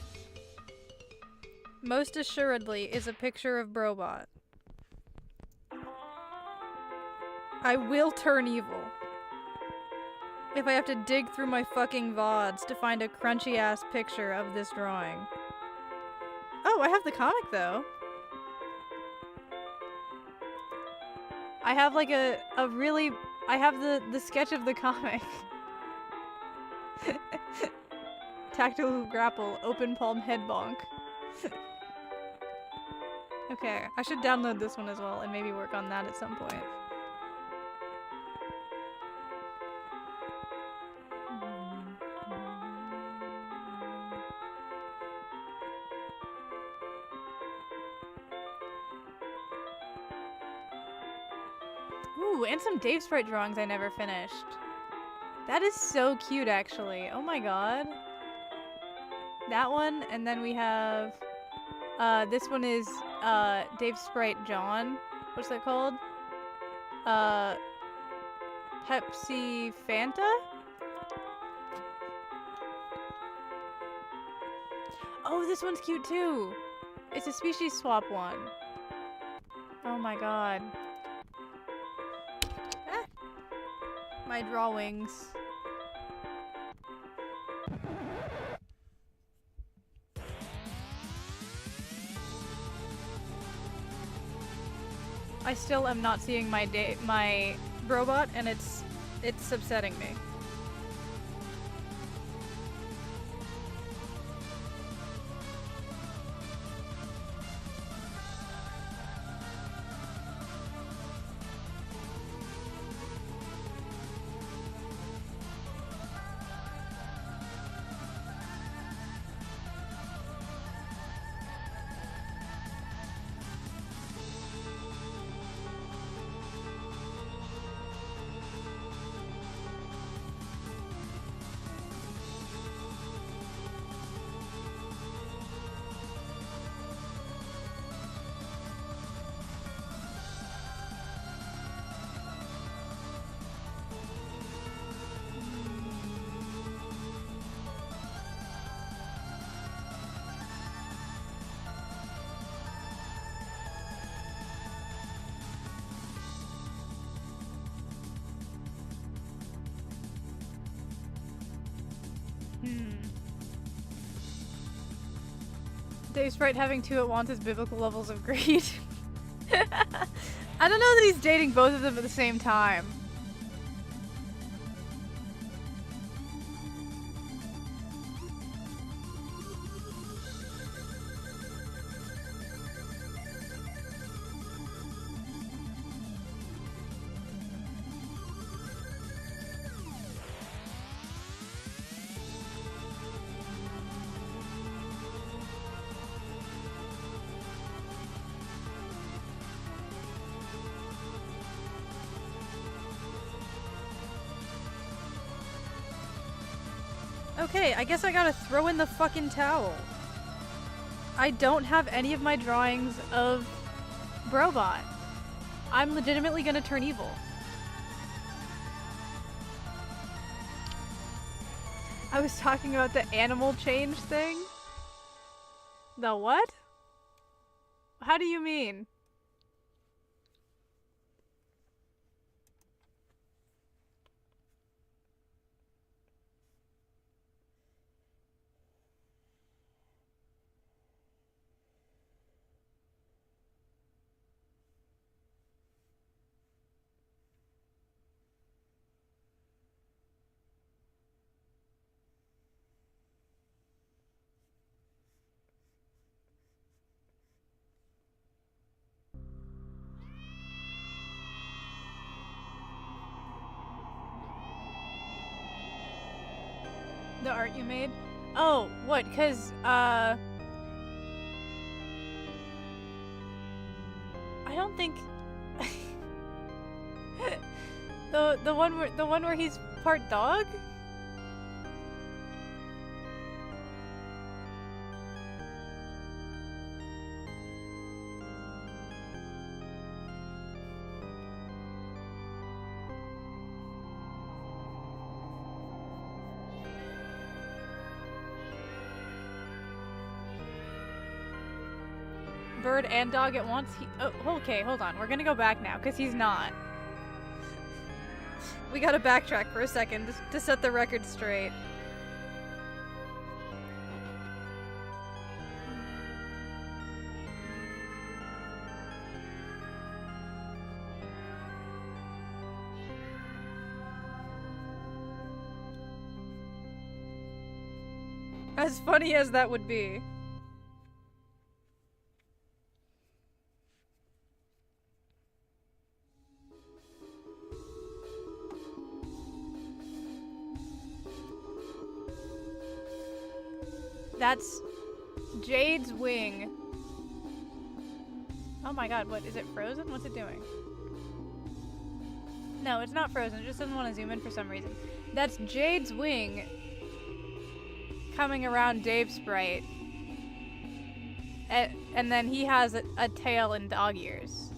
most assuredly, is a picture of Brobot. I will turn evil if I have to dig through my fucking VODs to find a crunchy-ass picture of this drawing. Oh, I have the comic, though. I have, like, I have the sketch of the comic. Tactical grapple, open palm head bonk. Okay, I should download this one as well and maybe work on that at some point. Ooh, and some Dave Sprite drawings I never finished. That is so cute, actually. Oh my god. That one, and then we have, this one is, Dave Sprite John. What's that called? Pepsi Fanta? Oh, this one's cute too! It's a species swap one. Oh my god. Ah. My drawings. I still am not seeing my Brobot, and it's upsetting me. Dave Sprite having two at once is biblical levels of greed. I don't know that he's dating both of them at the same time. Okay, I guess I gotta throw in the fucking towel. I don't have any of my drawings of Brobot. I'm legitimately gonna turn evil. I was talking about the animal change thing. The what? How do you mean? The art you made? Oh, what? 'Cause, I don't think the one where he's part dog? Bird and dog at once? Oh, okay, hold on. We're gonna go back now, because he's not. We gotta backtrack for a second to set the record straight. As funny as that would be. That's Jade's wing. Oh my god, what? Is it frozen? What's it doing? No, it's not frozen. It just doesn't want to zoom in for some reason. That's Jade's wing coming around Dave's sprite. And then he has a tail and dog ears.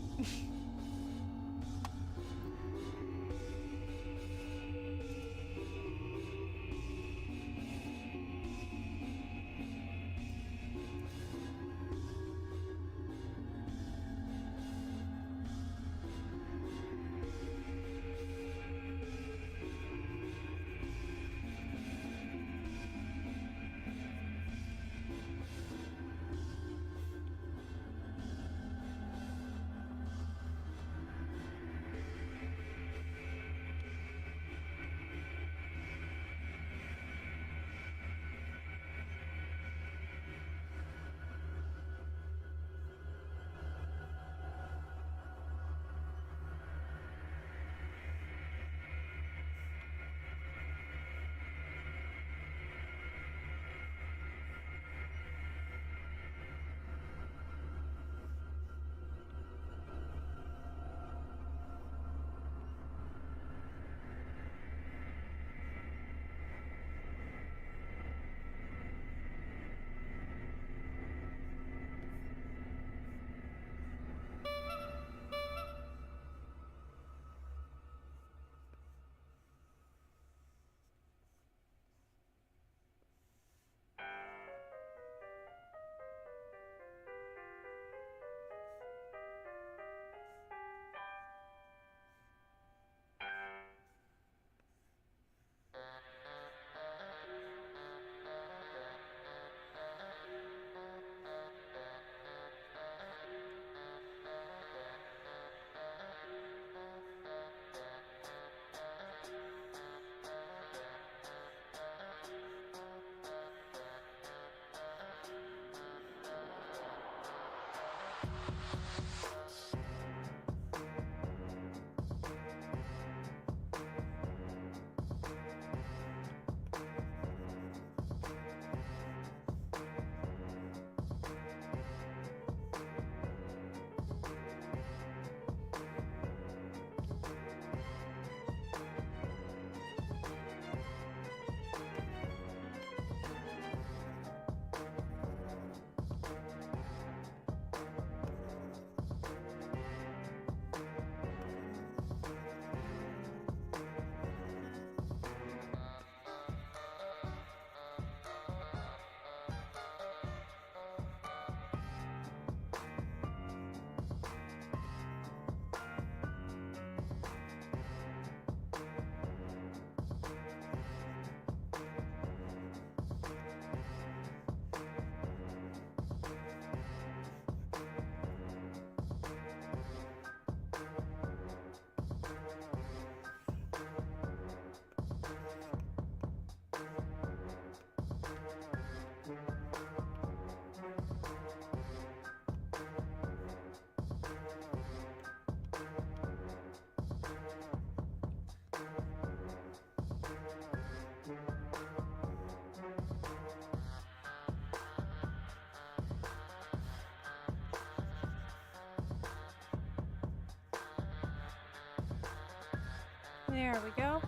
There we go.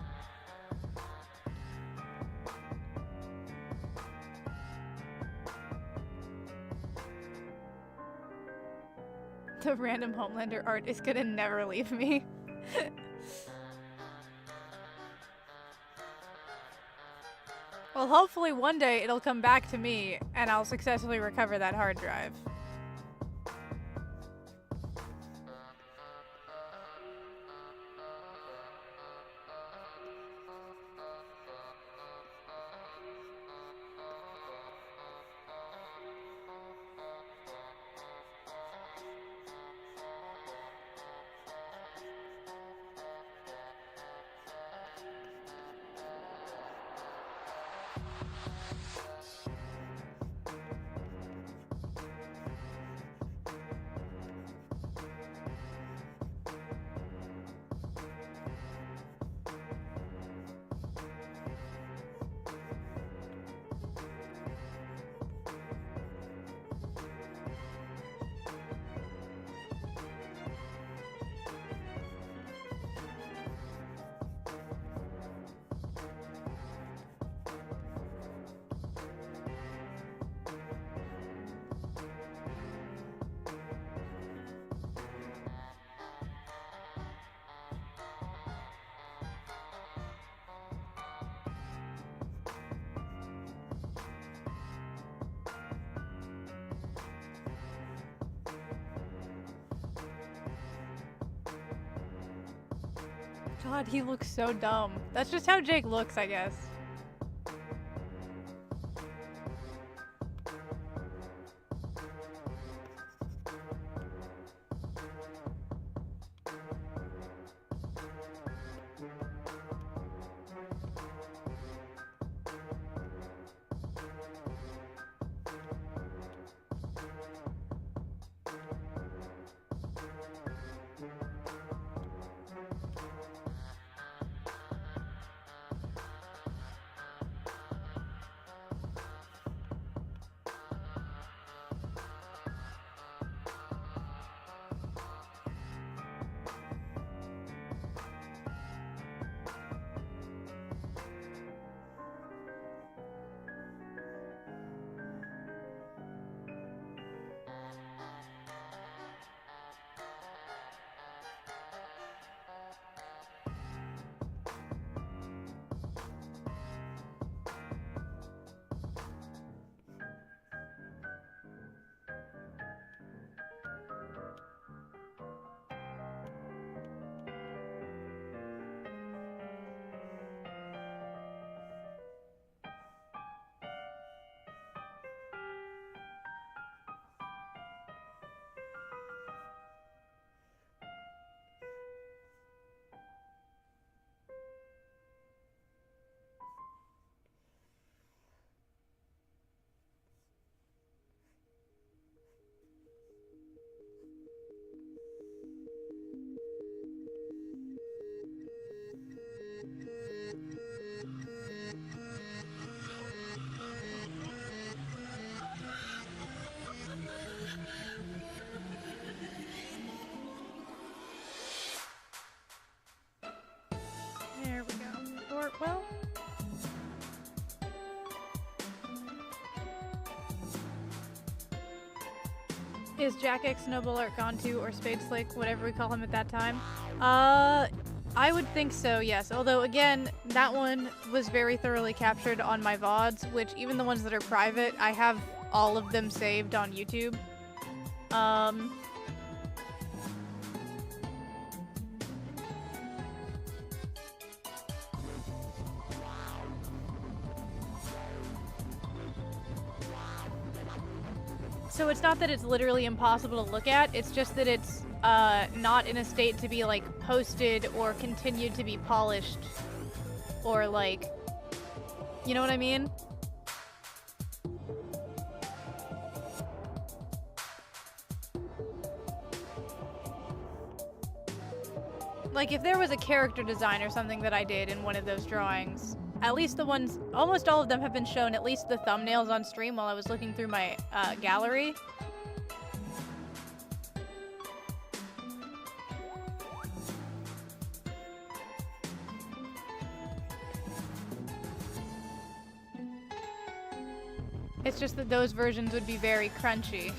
The random Homelander art is gonna never leave me. Well, hopefully one day it'll come back to me and I'll successfully recover that hard drive. God, he looks so dumb. That's just how Jake looks, I guess. There we go. Or, well... Is Jack X Snowballart gone too, or Spade Slick, whatever we call him at that time? I would think so, yes. Although, again, that one was very thoroughly captured on my VODs, which even the ones that are private, I have all of them saved on YouTube. So it's not that it's literally impossible to look at, it's just that it's not in a state to be like posted or continued to be polished or like, you know what I mean? Like if there was a character design or something that I did in one of those drawings, at least the ones, almost all of them have been shown, at least the thumbnails on stream while I was looking through my gallery. It's just that those versions would be very crunchy.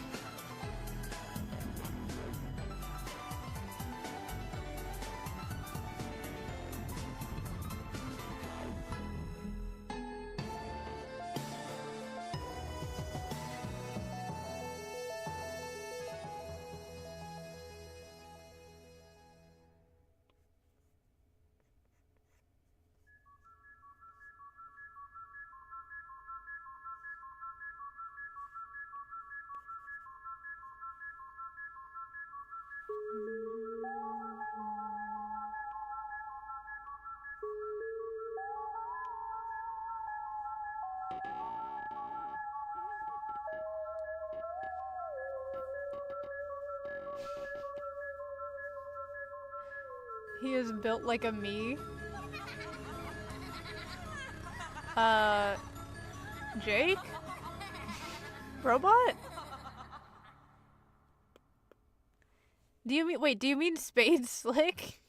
He is built like a me. Jake? Robot? Do you mean- wait, do you mean Spade Slick?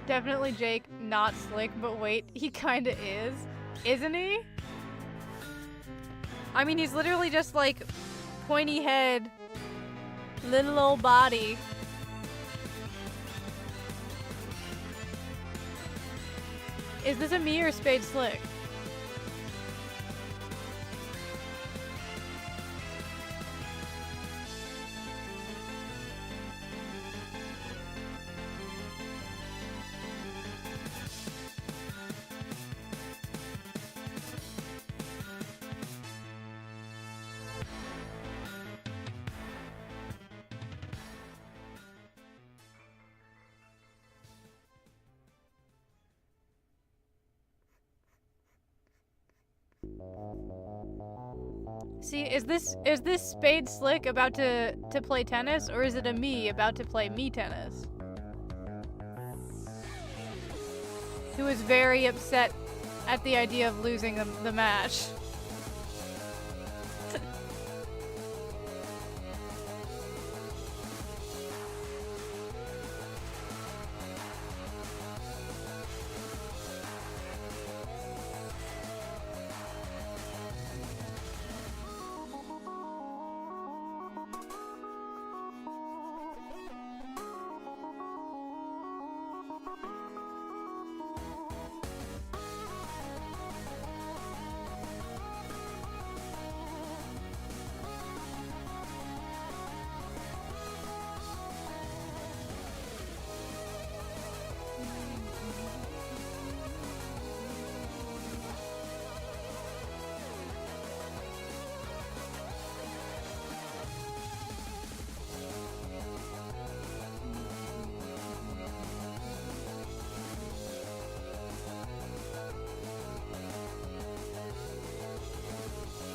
Definitely Jake, not Slick, but wait, he kinda is. Isn't he? I mean, he's literally just like pointy head, little old body. Is this a me or Spade Slick? See, is this Spade Slick about to play tennis, or is it a me about to play me tennis? Who is very upset at the idea of losing the match.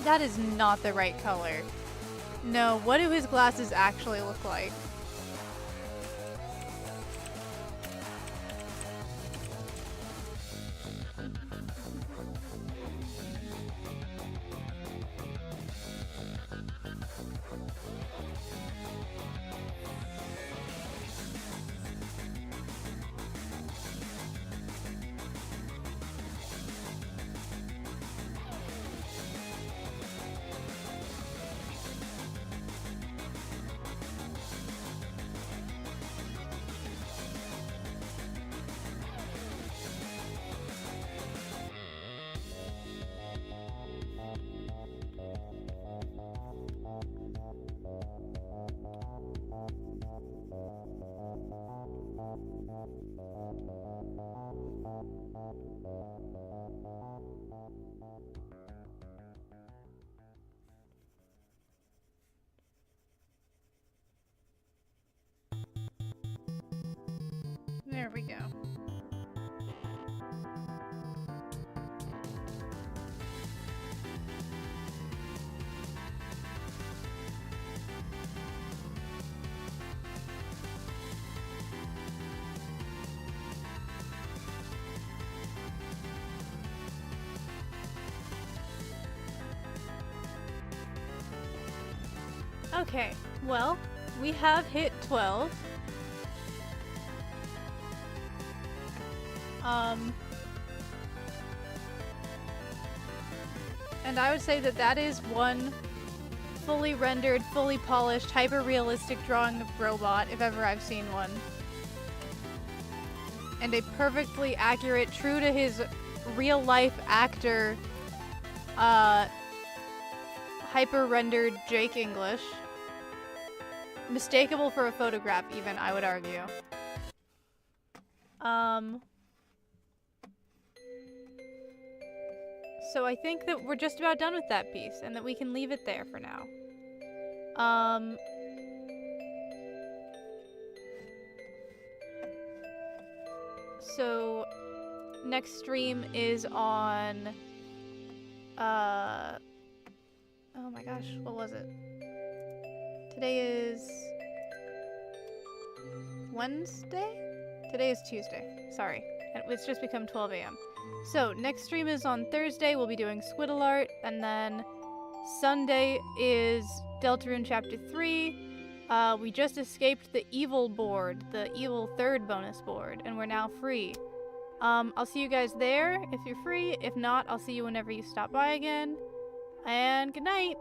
That is not the right color. No, what do his glasses actually look like? we go. Okay, well, we have hit 12. And I would say that that is one fully rendered, fully polished, hyper-realistic drawing of robot, if ever I've seen one. And a perfectly accurate, true to his real-life actor, hyper-rendered Jake English. Mistakable for a photograph, even, I would argue. So I think that we're just about done with that piece, and that we can leave it there for now. So next stream is on, oh my gosh, what was it? Today is Wednesday? Today is Tuesday, sorry. It's just become 12 a.m. So, next stream is on Thursday, we'll be doing Squiddle Art, and then Sunday is Deltarune Chapter 3. We just escaped the evil board, the evil third bonus board, and we're now free. I'll see you guys there if you're free. If not, I'll see you whenever you stop by again. And good night!